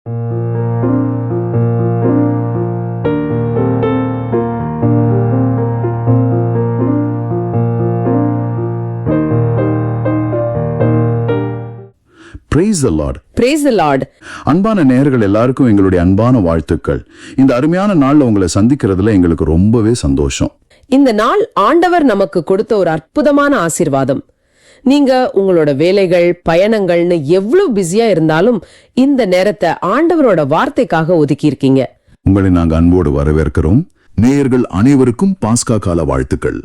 Praise the Lord. Praise the Lord. அன்பான நேயர்கள் எல்லாருக்கும் எங்களுடைய அன்பான வாழ்த்துக்கள். இந்த அருமையான நாள்ல உங்களை சந்திக்கிறதுல எங்களுக்கு ரொம்பவே சந்தோஷம். இந்த நாள் ஆண்டவர் நமக்கு கொடுத்த ஒரு அற்புதமான ஆசீர்வாதம். நீங்க உங்களோட வேலைகள், பயணங்கள்னு எவ்வளவு பிஸியா இருந்தாலும் இந்த நேரத்தை ஆண்டவரோட வார்த்தைக்காக ஒதுக்கி இருக்கீங்க. உங்களை நாங்க அன்போடு வரவேற்கிறோம். நேயர்கள் அனைவருக்கும் பாஸ்கா கால வாழ்த்துக்கள்.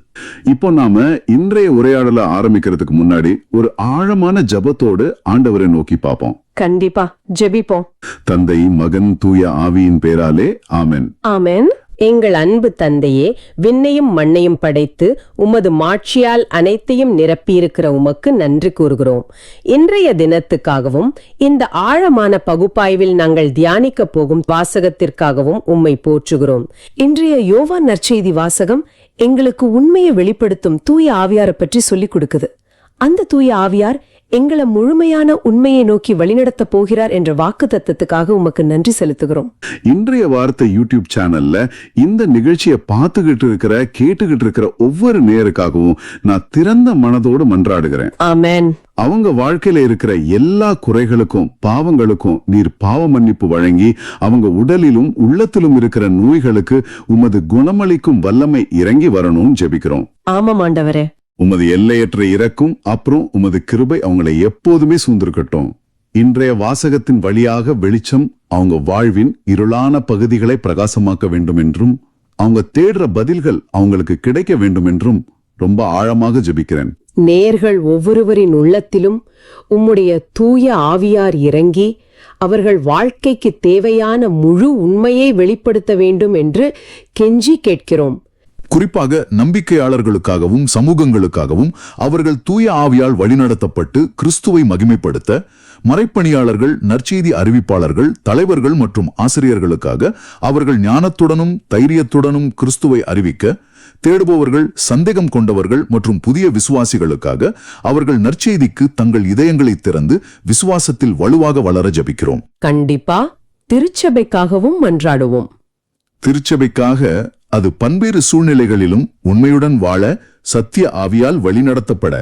இப்போ நாம இன்றைய உரையாடல ஆரம்பிக்கிறதுக்கு முன்னாடி ஒரு ஆழமான ஜபத்தோடு ஆண்டவரை நோக்கி பார்ப்போம். கண்டிப்பா ஜெபிப்போம். தந்தை, மகன், தூய ஆவியின் பேராலே ஆமென். ஆமென். எங்கள் அன்பு தந்தையே, விண்ணையும் மண்ணையும் படைத்து உமது மாட்சியால் அனைத்தையும் நிரப்பியிருக்கிற உமக்கு நன்றி கூறுகிறோம். இன்றைய தினத்துக்காகவும் இந்த ஆழமான பகுப்பாய்வில் நாங்கள் தியானிக்க போகும் வாசகத்திற்காகவும் உம்மை போற்றுகிறோம். இன்றைய யோவான் நற்செய்தி வாசகம் எங்களுக்கு உண்மையை வெளிப்படுத்தும் தூய ஆவியாரை பற்றி சொல்லிக் கொடுக்குது. அந்த தூய ஆவியார் எங்களை முழுமையான உண்மையை நோக்கி வழிநடத்த போகிறார் என்ற வாக்கு தத்தத்துக்காக உமக்கு நன்றி செலுத்துகிறோம். இன்றைய வார்த்தை யூடியூப் சேனல்ல இந்த நிகழ்ச்சியை கேட்டுக்கிட்டு இருக்கிற ஒவ்வொரு நேயருக்காகவும் நான் திறந்த மனதோடு மன்றாடுகிறேன். ஆமென். அவங்க வாழ்க்கையில இருக்கிற எல்லா குறைகளுக்கும் பாவங்களுக்கும் நீர் பாவ மன்னிப்பு வழங்கி அவங்க உடலிலும் உள்ளத்திலும் இருக்கிற நோய்களுக்கு உமது குணமளிக்கும் வல்லமை இறங்கி வரணும்னு ஜெபிக்கிறோம். ஆமாம் ஆண்டவரே. உமது எல்லையற்ற இரக்கும் அப்புறம் உமது கிருபை அவங்களை எப்போதுமே சூழ்ந்திருக்கட்டும். இன்றைய வாசகத்தின் வழியாக வெளிச்சம் அவங்க வாழ்வின் இருளான பகுதிகளை பிரகாசமாக்க வேண்டும் என்றும் அவங்க தேடுற பதில்கள் அவங்களுக்கு கிடைக்க வேண்டும் என்றும் ரொம்ப ஆழமாக ஜெபிக்கிறேன். நேயர்கள் ஒவ்வொருவரின் உள்ளத்திலும் உம்முடைய தூய ஆவியார் இறங்கி அவர்கள் வாழ்க்கைக்கு தேவையான முழு உண்மையை வெளிப்படுத்த வேண்டும் என்று கெஞ்சி கேட்கிறோம். குறிப்பாக நம்பிக்கையாளர்களுக்காகவும் சமூகங்களுக்காகவும் அவர்கள் தூய ஆவியால் வழிநடத்தப்பட்டு கிறிஸ்துவை மகிமைப்படுத்த, மறைப்பணியாளர்கள், நற்செய்தி அறிவிப்பாளர்கள், தலைவர்கள் மற்றும் ஆசிரியர்களுக்காக அவர்கள் ஞானத்துடனும் தைரியத்துடனும் கிறிஸ்துவை அறிவிக்க, தேடுபவர்கள், சந்தேகம் கொண்டவர்கள் மற்றும் புதிய விசுவாசிகளுக்காக அவர்கள் நற்செய்திக்கு தங்கள் இதயங்களை திறந்து விசுவாசத்தில் வலுவாக வளர ஜெபிக்கிறோம். கண்டிப்பா திருச்சபைக்காகவும் மன்றாடுவோம். திருச்சபைக்காக அது பல்வேறு சூழ்நிலைகளிலும் உண்மையுடன் வாழ சத்திய ஆவியால் வழிநடத்தப்பட,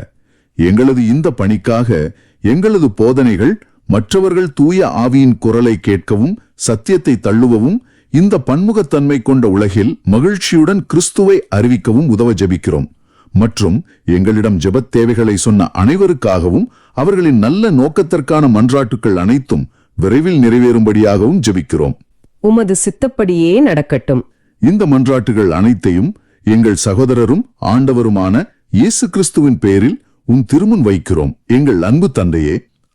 எங்களது இந்த பணிக்காக எங்களது போதனைகள் மற்றவர்கள் தூய ஆவியின் குரலை கேட்கவும் சத்தியத்தை தள்ளுவவும் இந்த பன்முகத்தன்மை கொண்ட உலகில் மகிழ்ச்சியுடன் கிறிஸ்துவை அறிவிக்கவும் உதவ ஜெபிக்கிறோம். மற்றும் எங்களிடம் ஜெபத் தேவைகளை சொன்ன அனைவருக்காகவும் அவர்களின் நல்ல நோக்கத்திற்கான மன்றாட்டுக்கள் அனைத்தும் விரைவில் நிறைவேறும்படியாகவும் ஜெபிக்கிறோம். உமது சித்தப்படியே நடக்கட்டும். இந்த மன்றாட்டுகள் அனைத்தையும் எங்கள் சகோதரரும் ஆண்டவருமான இயேசு கிறிஸ்துவின் பெயரில் உன் திருமுன் வைக்கிறோம், எங்கள் அன்பு தந்தையே.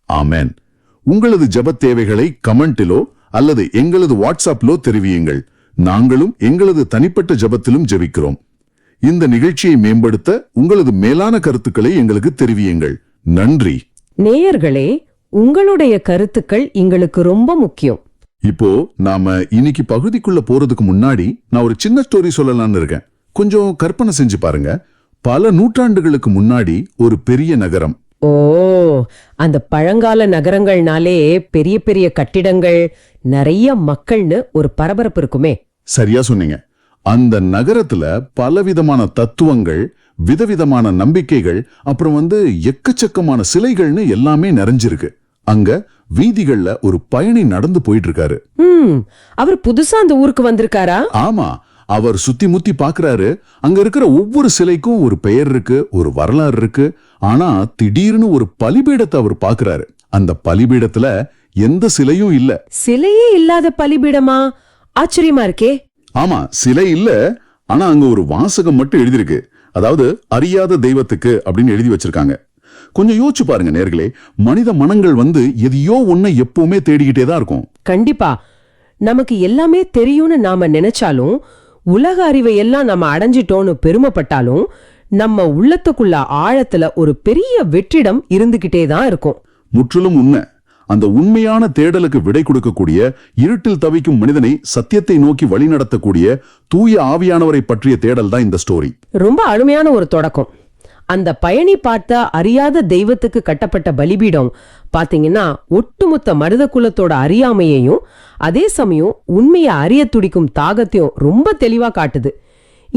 ஆமென். உங்களது ஜெபத் தேவைகளை கமெண்டிலோ அல்லது எங்களது வாட்ஸ்அப்பிலோ தெரிவியுங்கள். நாங்களும் எங்களது தனிப்பட்ட ஜெபத்திலும் ஜெபிக்கிறோம். இந்த நிகழ்ச்சியை மேம்படுத்த உங்களது மேலான கருத்துக்களை எங்களுக்கு தெரிவியுங்கள். நன்றி. நேயர்களே, உங்களுடைய கருத்துக்கள் எங்களுக்கு ரொம்ப முக்கியம். இப்போ நாம இன்னைக்கு பகுதிக்குள்ள போறதுக்கு முன்னாடி நான் ஒரு சின்ன ஸ்டோரி சொல்லலாம்னு இருக்கேன். கொஞ்சம் கற்பனை செஞ்சு பாருங்க. பல நூற்றாண்டுகளுக்கு முன்னாடி ஒரு பெரிய நகரம். ஓ, அந்த பழங்கால நகரங்கள்னாலே பெரிய பெரிய கட்டிடங்கள், நிறைய மக்கள்னு ஒரு பரபரப்பு இருக்குமே. சரியா சொன்னீங்க. அந்த நகரத்துல பலவிதமான தத்துவங்கள், விதவிதமான நம்பிக்கைகள், அப்புறம் எக்கச்சக்கமான சிலைகள்னு எல்லாமே நிறைஞ்சிருக்கு. அங்க வீதிகள்ல ஒரு பயணி நடந்து போயிட்டு இருக்காரு. அவர் புதுசா அந்த ஊருக்கு வந்திருக்காரா? ஆமா. அவர் சுத்தி முத்தி பாக்குறாரு. அங்க இருக்கிற ஒவ்வொரு சிலைக்கும் ஒரு பெயர் இருக்கு, ஒரு வரலாறு இருக்கு. ஆனா திடீர்னு ஒரு பலிபீடத்தை அவர் பாக்குறாரு. அந்த பலிபீடத்துல எந்த சிலையும் இல்ல. சிலையே இல்லாத பலிபீடமா? ஆச்சரியமா இருக்கே. ஆமா, சிலை இல்ல. ஆனா அங்க ஒரு வாசகம் மட்டும் எழுதிருக்கு. அதாவது அறியாத தெய்வத்துக்கு அப்படின்னு எழுதி வச்சிருக்காங்க. கொஞ்சம் யோசிச்சு பாருங்க நேர்களே. மனித மனங்கள் எதையோ ஒன்ன எப்பவுமே தேடிக்கிட்டே தான் இருக்கும். கண்டிப்பா. நமக்கு எல்லாமே தெரியும்னு நாம நினைச்சாலும், உலக அறிவை எல்லாம் நம்ம அடைஞ்சிட்டோம்னு பெருமைப்பட்டாலும், நம்ம உள்ளத்துக்குள்ள ஆழத்துல ஒரு பெரிய வெற்றிடம் இருந்துகிட்டே தான் இருக்கும். முற்றிலும் உண்மை. அந்த உண்மையான தேடலுக்கு விடை கொடுக்கக்கூடிய, இருட்டில் தவிக்கும் மனிதனை சத்தியத்தை நோக்கி வழி நடத்தக்கூடிய தூய ஆவியானவரை பற்றிய தேடல் தான் இந்த ஸ்டோரி. ரொம்ப அருமையான ஒரு தொடக்கம். அந்த பயணி பார்த்த அறியாத தெய்வத்துக்கு கட்டப்பட்ட பலிபீடம் பாத்தீங்கன்னா ஒட்டுமொத்த மருத குலத்தோட அறியாமையையும் அதே சமயம் உண்மையை அறிய துடிக்கும் தாகத்தையும் ரொம்ப தெளிவா காட்டுது.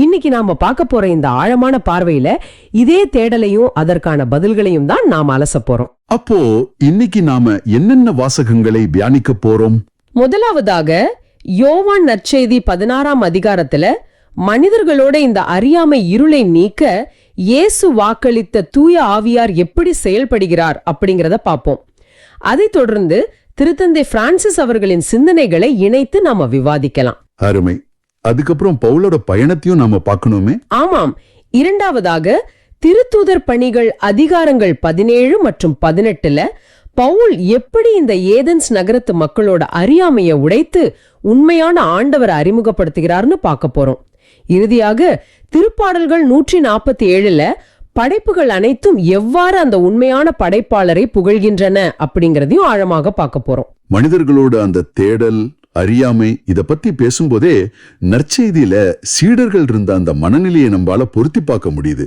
இன்னைக்கு நாம பார்க்க போற இந்த ஆழமான பார்வையில இதே தேடலையும் அதற்கான பதில்களையும் தான் நாம அலச போறோம். அப்போ இன்னைக்கு நாம என்னென்ன வாசகங்களை தியானிக்க போறோம்? முதலாவதாக யோவான் நற்செய்தி 16ஆம் அதிகாரத்துல மனிதர்களோட இந்த அறியாமை இருளை நீக்க இயேசு வாக்களித்த தூய ஆவியார் எப்படி செயல்படுகிறார் அப்படிங்கறத பார்ப்போம். அதைத் தொடர்ந்து திருத்தந்தை பிரான்சிஸ் அவர்களின் சிந்தனைகளை இணைத்து நாம விவாதிக்கலாம். அருமை. அதுக்கப்புறம் பவுலோட பயணத்தையும் நாம பார்க்கணுமே. ஆமாம். இரண்டாவதாக திருத்தூதர் பணிகள் அதிகாரங்கள் 17 மற்றும் 18ல பவுல் எப்படி இந்த ஏதென்ஸ் நகரத்து மக்களோட அறியாமையை உடைத்து உண்மையான ஆண்டவரை அறிமுகப்படுத்துகிறார்னு பார்க்க போறோம். இறுதியாக திருப்பாடல்கள் 147ல படைப்புகள் அனைத்தும் எவ்வாறு அந்த உண்மையான படைப்பாளரை புகழ்கின்றன அப்படிங்கறதையும் ஆழமாக பார்க்க போறோம். மனிதர்களோட அந்த தேடல், அறியாமை இத பத்தி பேசும்போதே நற்செய்தியில சீடர்கள் இருந்த அந்த மனநிலையை நம்மால பொருத்தி பார்க்க முடியுது.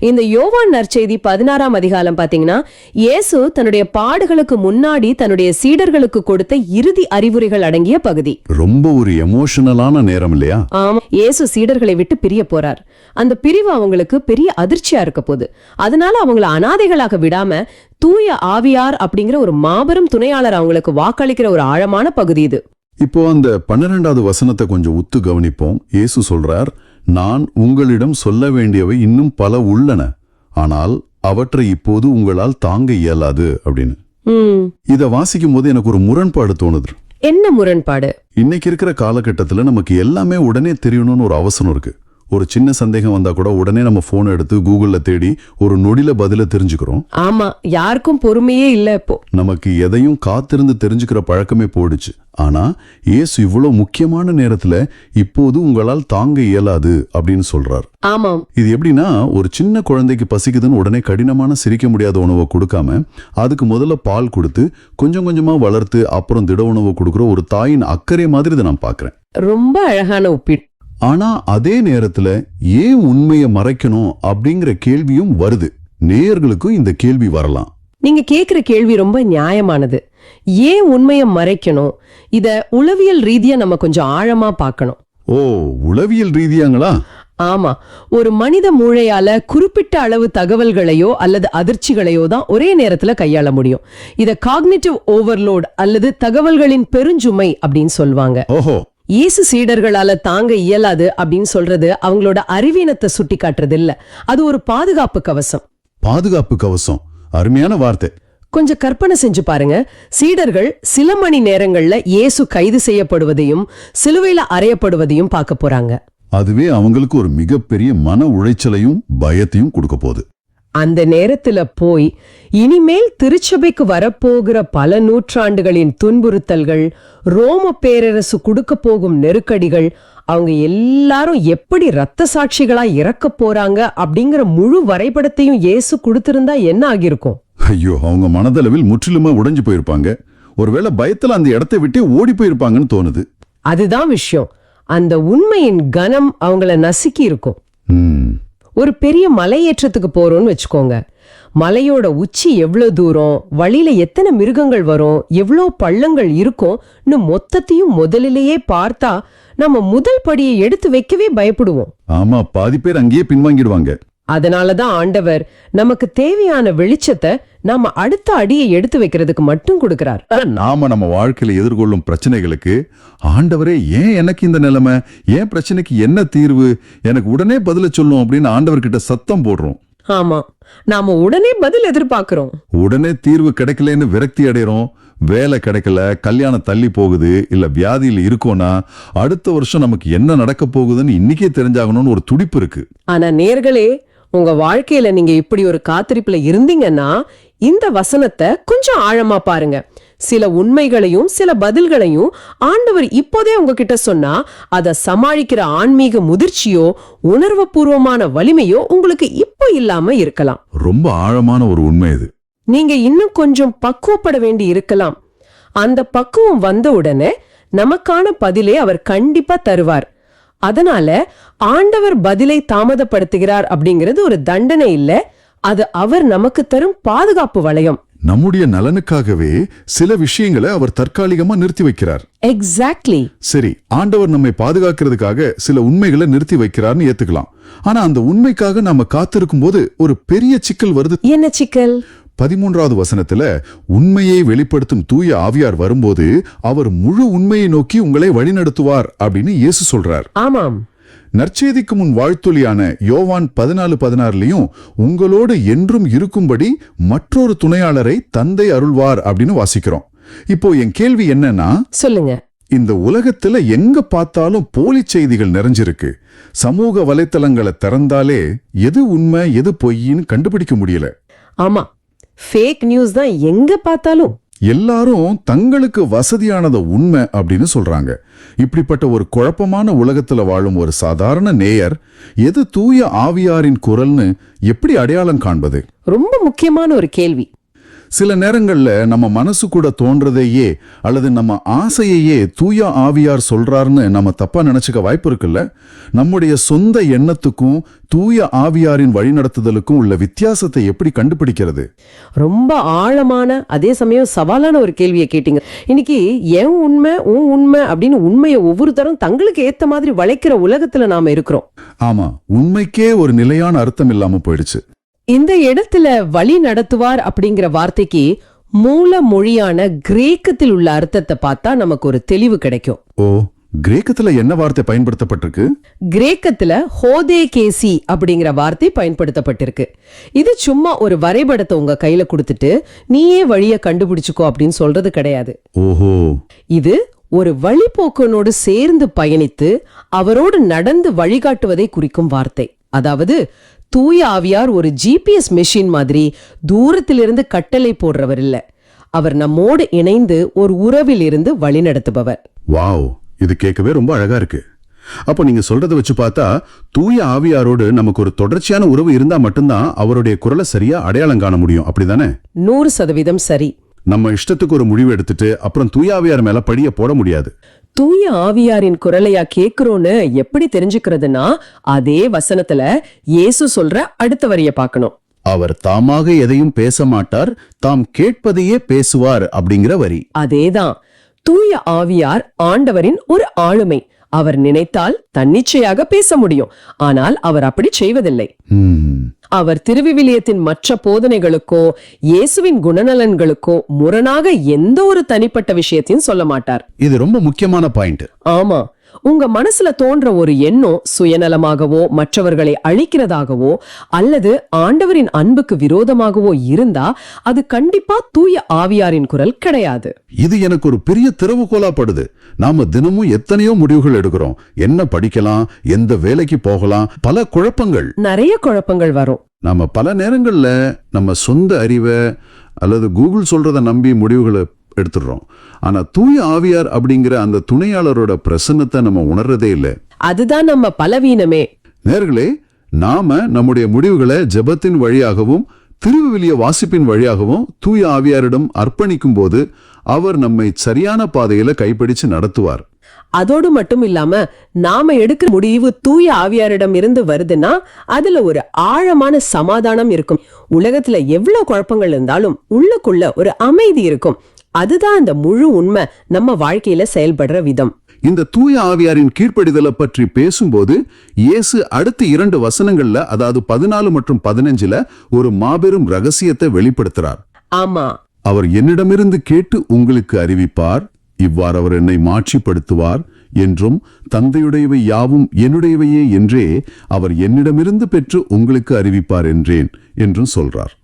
இந்த யோவான் நற்செய்தி 16ஆம் அதிகாரம் பாத்தீங்கன்னா இயேசு தன்னுடைய பாடுகளுக்கு முன்னாடி தன்னுடைய சீடர்களுக்கு கொடுத்த இறுதி அறிவுரைகள் அடங்கிய பகுதி. ரொம்ப ஒரு எமோஷனலான நேரம் இல்லையா? ஆமா. இயேசு சீடர்களை விட்டு பிரிய போறார். அந்த பிரிவு அவங்களுக்கு பெரிய அதிர்ச்சியா இருக்க போகுது. அதனால அவங்கள அனாதைகளாக விடாம தூய ஆவியார் அப்படிங்கிற ஒரு மாபெரும் துணையாளர் அவங்களுக்கு வாக்களிக்கிற ஒரு ஆழமான பகுதி இது. இப்போ அந்த 12வது வசனத்தை கொஞ்சம் உத்து கவனிப்போம். இயேசு சொல்றார், நான் உங்களிடம் சொல்ல வேண்டியவை இன்னும் பல உள்ளன, ஆனால் அவற்றை இப்போது உங்களால் தாங்க இயலாது அப்படின்னு. இத வாசிக்கும் போது எனக்கு ஒரு முரண்பாடு தோணுது. என்ன முரண்பாடு? இன்னைக்கு இருக்கிற காலகட்டத்துல நமக்கு எல்லாமே உடனே தெரியணும்னு ஒரு அவசரம் இருக்கு. ஒரு சின்ன சந்தேகம் வந்தா கூட உடனே நம்ம போன் எடுத்து கூகுள்ல தேடி ஒரு நொடியில பதில தெரிஞ்சுக்கிறோம். ஆமா, யாருக்கும் பொறுமையே இல்ல இப்போ. நமக்கு எதையும் காத்திருந்து தெரிஞ்சுக்கிற பழக்கமே போயிடுச்சு. ஆனா இயேசு இவ்வளவு முக்கியமான நேரத்துல இப்போது உங்களால் தாங்க இயலாது அப்படின்னு சொல்றார். ஆமாம். இது எப்படின்னா, ஒரு சின்ன குழந்தைக்கு பசிக்குதுன்னு உடனே கடினமான சிரிக்க முடியாத உணவை கொடுக்காம அதுக்கு முதல்ல பால் கொடுத்து கொஞ்சம் கொஞ்சமா வளர்த்து அப்புறம் திட உணவு கொடுக்குற ஒரு தாயின் அக்கறை மாதிரி இதை நான் பாக்குறேன். ரொம்ப அழகான ஒப்பீடு. ஆனா அதே நேரத்துல ஏன் உண்மையை மறைக்கணும் அப்படிங்கிற கேள்வியும் வருது. நேயர்களுக்கும் இந்த கேள்வி வரலாம். நீங்க கேக்குற கேள்வி ரொம்ப நியாயமானது. ஏன் உண்மையை மறைக்கணும்? இத உளவியல் ரீதியா நம்ம கொஞ்சம் ஆழமா பார்க்கணும். ஓ, உளவியல் ரீதியாங்களா? ஆமா. ஒரு மனித மூளையால குறிப்பிட்ட அளவு தகவல்களையோ அல்லது அதிர்ச்சிகளையோ தான் ஒரே நேரத்துல கையாள முடியும். இத காக்னிட்டிவ் ஓவர்லோட் அல்லது தகவல்களின் பெருஞ்சுமை அப்படின்னு சொல்லுவாங்க. ஓஹோ. இயேசு சீடர்களால தாங்க இயலாது அப்படின்னு சொல்றது அவங்களோட அறிவீனத்தை சுட்டி காட்டுறது இல்ல, அது ஒரு பாதுகாப்பு கவசம். பாதுகாப்பு கவசம், அருமையான வார்த்தை. கொஞ்சம் கற்பனை செஞ்சு பாருங்க. சீடர்கள் சில மணி நேரங்கள்ல இயேசு கைது செய்யப்படுவதையும் சிலுவையில அறையப்படுவதையும் பார்க்க போறாங்க. அதுவே அவங்களுக்கு ஒரு மிகப்பெரிய மன உளைச்சலையும் பயத்தையும் கொடுக்க போகுது. அந்த நேரத்துல போய் இனிமேல் திருச்சபைக்கு வரப்போகிற பல நூற்றாண்டுகளின் துன்புறுத்தல்கள், ரோம பேரரசு கொடுக்க போகும் நெருக்கடிகள், அவங்க எல்லாரும் எப்படி இரத்த சாட்சிகளா இறக்க போறாங்க அப்படிங்கிற முழு வரைபடத்தையும் இயேசு கொடுத்திருந்தா என்ன ஆகியிருக்கும்? ஐயோ, அவங்க மனதளவில் முற்றிலுமா உடைஞ்சு போயிருப்பாங்க. ஒருவேளை பயத்துல அந்த இடத்தை விட்டே ஓடி போயிருப்பாங்கன்னு தோணுது. அதுதான் விஷயம். அந்த உண்மையின் கனம் அவங்கள நசுக்கி இருக்கும். ஒரு பெரிய மலையேற்றத்துக்கு போறோம்னு வச்சுக்கோங்க. மலையோட உச்சி எவ்வளவு தூரம், வழியில எத்தனை மிருகங்கள் வரும், எவ்வளவு பள்ளங்கள் இருக்கும்னு மொத்தத்தையும் முதலிலேயே பார்த்தா நம்ம முதல் படியை எடுத்து வைக்கவே பயப்படுவோம். ஆமா, பாதி பேர் அங்கேயே பின்வாங்கிடுவாங்க. அதனாலதான் ஆண்டவர் நமக்கு தேவையான வெளிச்சத்தை நாம அடுத்த அடியை எடுத்து வைக்கிறதுக்கு மட்டும் கொடுக்கிறார். நாம நம்ம வாழ்க்கையில எதிர்கொள்ளும் பிரச்சனைகளுக்கு ஆண்டவரே, ஏன் எனக்கு இந்த நிலைமை, ஏன் பிரச்சனைக்கு என்ன தீர்வு, எனக்கு உடனே பதில சொல்லும் அப்படின்னு ஆண்டவர்கிட்ட சத்தம் போடுறோம். ஆமா, நாம உடனே பதில் எதிர்பார்க்கிறோம். உடனே தீர்வு கிடைக்கலன்னு விரக்தி அடைறோம். வேலை கிடைக்கல, கல்யாணம் தள்ளி போகுது, இல்ல வியாதியில் இருக்கோனா அடுத்த வருஷம் நமக்கு என்ன நடக்க போகுதுன்னு இன்னைக்கே தெரிஞ்சாகணும்னு ஒரு துடிப்பு இருக்கு. ஆனா நேர்களே, உங்க வாழ்க்கையில நீங்க இப்படி ஒரு காத்திருப்புல இருந்தீங்கன்னா இந்த வசனத்தை கொஞ்சம் ஆழமா பாருங்க. சில உண்மைகளையும் சில பதில்களையும் ஆண்டவர் இப்போதே உங்ககிட்ட சொன்னா அதை சமாளிக்கிற ஆன்மீக முதிர்ச்சியோ உணர்வு பூர்வமான வலிமையோ உங்களுக்கு இப்போ இல்லாம இருக்கலாம். ரொம்ப ஆழமான ஒரு உண்மை இது. நீங்க இன்னும் கொஞ்சம் பக்குவப்பட வேண்டி இருக்கலாம். அந்த பக்குவம் வந்த உடனே நமக்கான பதிலை அவர் கண்டிப்பா தருவார். அதனால ஆண்டவர் பதிலை தாமதப்படுத்துகிறார் அப்படிங்கிறது ஒரு தண்டனை இல்ல, அது அவர் நமக்கு தரும் பாதுகாப்பு வளையம். நம்முடைய நலனுக்காகவே சில விஷயங்களை அவர் தற்காலிகமா நிறுத்தி வைக்கிறார். எக்ஸாக்ட்லி. சரி, ஆண்டவர் நம்மை பாதுகாக்கிறதுக்காக சில உண்மைகளை நிறுத்தி வைக்கிறார்னு ஏத்துக்கலாம். ஆனா அந்த உண்மைக்காக நாம காத்திருக்கும் போது ஒரு பெரிய சிக்கல் வருது. என்ன சிக்கல்? 13வது வசனத்துல உண்மையை வெளிப்படுத்தும் தூய ஆவியார் வரும்போது அவர் முழு உண்மையை நோக்கி உங்களை வழிநடத்துவார் அப்படின்னு இயேசு சொல்றார். ஆமாம். நற்செய்திக்கு முன் வாழ்த்தொலியான யோவான் 14:16 உங்களோடு என்றும் இருக்கும்படி மற்றொரு துணையாளரை தந்தை அருள்வார் அப்படின்னு வாசிக்கிறோம். இப்போ என் கேள்வி என்னன்னா, சொல்லுங்க. இந்த உலகத்துல எங்க பார்த்தாலும் போலி செய்திகள் நிறைஞ்சிருக்கு. சமூக வலைத்தளங்களை திறந்தாலே எது உண்மை எது பொய்ன்னு கண்டுபிடிக்க முடியல. ஆமா, ஃபேக் நியூஸ் தான் எங்க பார்த்தாலும். எல்லாரும் தங்களுக்கு வசதியானத உண்மை அப்படின்னு சொல்றாங்க. இப்படிப்பட்ட ஒரு குழப்பமான உலகத்துல வாழும் ஒரு சாதாரண நேயர் எது தூய ஆவியாரின் குரல்னு எப்படி அடையாளம் காண்பது? ரொம்ப முக்கியமான ஒரு கேள்வி. சில நேரங்கள்ல நம்ம மனசு கூட தோன்றதையே அல்லது நம்ம ஆசையையே தூய ஆவியார் சொல்றாருன்னு நம்ம தப்பா நினைச்சுக்க வாய்ப்பு இருக்குல்ல. நம்முடைய சொந்த எண்ணத்துக்கும் தூய ஆவியாரின் வழிநடத்துதலுக்கும் உள்ள வித்தியாசத்தை எப்படி கண்டுபிடிக்கிறது? ரொம்ப ஆழமான அதே சமயம் சவாலான ஒரு கேள்வியை கேட்டீங்க. இன்னைக்கு என் உண்மை உன் உண்மை அப்படின்னு உண்மையை ஒவ்வொரு தரம் தங்களுக்கு ஏத்த மாதிரி வளைக்கிற உலகத்துல நாம இருக்கிறோம். ஆமா, உண்மைக்கே ஒரு நிலையான அர்த்தம் இல்லாம போயிடுச்சு. இந்த இடத்துல வழி நடத்துவார் அப்படிங்கிற வார்த்தைக்கு மூல மொழியான கிரேக்கத்தில் உள்ள அர்த்தத்தை பார்த்தா நமக்கு ஒரு தெளிவு கிடைக்கும். ஓ, கிரேக்கத்துல என்ன வார்த்தை பயன்படுத்தப்பட்டிருக்கு? கிரேக்கத்துல ஹோதே கேசி அப்படிங்கிற வார்த்தை பயன்படுத்தப்பட்டிருக்கு. இது சும்மா ஒரு வரைபடத்தை உங்க கையில கொடுத்துட்டு நீயே வழிய கண்டுபிடிச்சுக்கோ அப்படின்னு சொல்றது கிடையாது. ஓஹோ, இது ஒரு வழிபோக்கனோடு சேர்ந்து பயணித்து அவரோடு நடந்து வழிகாட்டுவதை குறிக்கும் வார்த்தை. அதாவது தூய ஆவியார் ஒரு ஜிபிஎஸ் மெஷின் மாதிரி தூரத்திலிருந்து கட்டளை போடுறவர் இல்ல. அவர் நம்மோடு இணைந்து ஒரு உறவில் இருந்து வழி நடத்துபவர். வாவ், இது கேட்கவே ரொம்ப அழகா இருக்கு. அப்போ நீங்க சொல்றதை வச்சு பார்த்தா தூய ஆவியாரோடு நமக்கு ஒரு தொடர்ச்சியான உறவு இருந்தா மட்டும்தான் அவருடைய குரலை சரியா அடையாளம் காண முடியும், அப்படிதானே? 100% சரி. நம்ம இஷ்டத்துக்கு ஒரு முடிவு எடுத்துட்டு அப்புறம் தூய ஆவியார் மேல படிய போட முடியாது. தூய ஆவியாரின் குரலையா கேக்குறோன்னு எப்படி தெரிஞ்சுக்கிறதுனா, அதே வசனத்துல இயேசு சொல்ற அடுத்த வரிய பார்க்கணும். அவர் தாமாக எதையும் பேச மாட்டார், தாம் கேட்பதையே பேசுவார் அப்படிங்கிற வரி. அதேதான். தூய ஆவியார் ஆண்டவரின் ஒரு ஆளுமை. அவர் நினைத்தால் தன்னிச்சையாக பேச முடியும். ஆனால் அவர் அப்படி செய்வதில்லை. அவர் திருவிவிலியத்தின் மற்ற போதனைகளுக்கோ இயேசுவின் குணநலன்களுக்கோ முரணாக எந்த ஒரு தனிப்பட்ட விஷயத்தையும் சொல்ல மாட்டார். இது ரொம்ப முக்கியமான பாயிண்ட். ஆமா, உங்க மனசுல தோன்ற ஒரு எண்ணம் சுயநலமாகவோ மற்றவர்களை அழிக்கிறதாகவோ அல்லது ஆண்டவரின் அன்புக்கு விரோதமாகவோ இருந்தா அது கண்டிப்பா தூய ஆவியாரின் குரல் கிடையாது. இது எனக்கு ஒரு பெரிய திறவுகோலா படுது. நாம தினமும் எத்தனையோ முடிவுகள் எடுக்கிறோம். என்ன படிக்கலாம், எந்த வேலைக்கு போகலாம், பல குழப்பங்கள், நிறைய குழப்பங்கள் வரும். நாம பல நேரங்கள்ல நம்ம சொந்த அறிவை அல்லது கூகுள் சொல்றத நம்பி முடிவுகளை எடுத்துடுறோம். ஆனா தூய ஆவியார் அப்படிங்கிற அந்த துணையாளரோட பிரசன்னத்தை நம்ம உணர்றதே இல்லை. அதுதான் நம்ம பலவீனமே. நேர்களே, நாம நம்முடைய முடிவுகளை ஜெபத்தின் வழியாகவும் திருவிவிலிய வாசிப்பின் வழியாகவும் தூய ஆவியாரிடம் அர்ப்பணிக்கும் போது அவர் நம்மை சரியான பாதையில கைப்பிடிச்சு நடத்துவார். அதோடு மட்டும் இல்லாம நாம எடுக்கிற முடிவு தூய ஆவியாரிடம் இருந்து வருதுன்னா அதுல ஒரு ஆழமான சமாதானம் இருக்கும். உலகத்துல எவ்வளவு குழப்பங்கள் இருந்தாலும் உள்ளுக்குள்ள ஒரு அமைதி இருக்கும். அதுதான் அந்த முழு உண்மை நம்ம வாழ்க்கையில செயல்படுற விதம். இந்த தூய ஆவியாரின் கீழ்ப்படிதலை பற்றி பேசும்போது இயேசு அடுத்த 2 வசனங்கள்ல, அதாவது 14 மற்றும் 15ல ஒரு மாபெரும் ரகசியத்தை வெளிப்படுத்துறார். ஆமா, அவர் என்னிடமிருந்து கேட்டு உங்களுக்கு அறிவிப்பார், இவ்வாறு அவர் என்னை மாட்சிப்படுத்துவார் என்றும் தந்தையுடையவை யாவும் என்னுடையவையே என்றே அவர் என்னிடமிருந்து பெற்று உங்களுக்கு அறிவிப்பார் என்றேன் என்றும் சொல்றார்.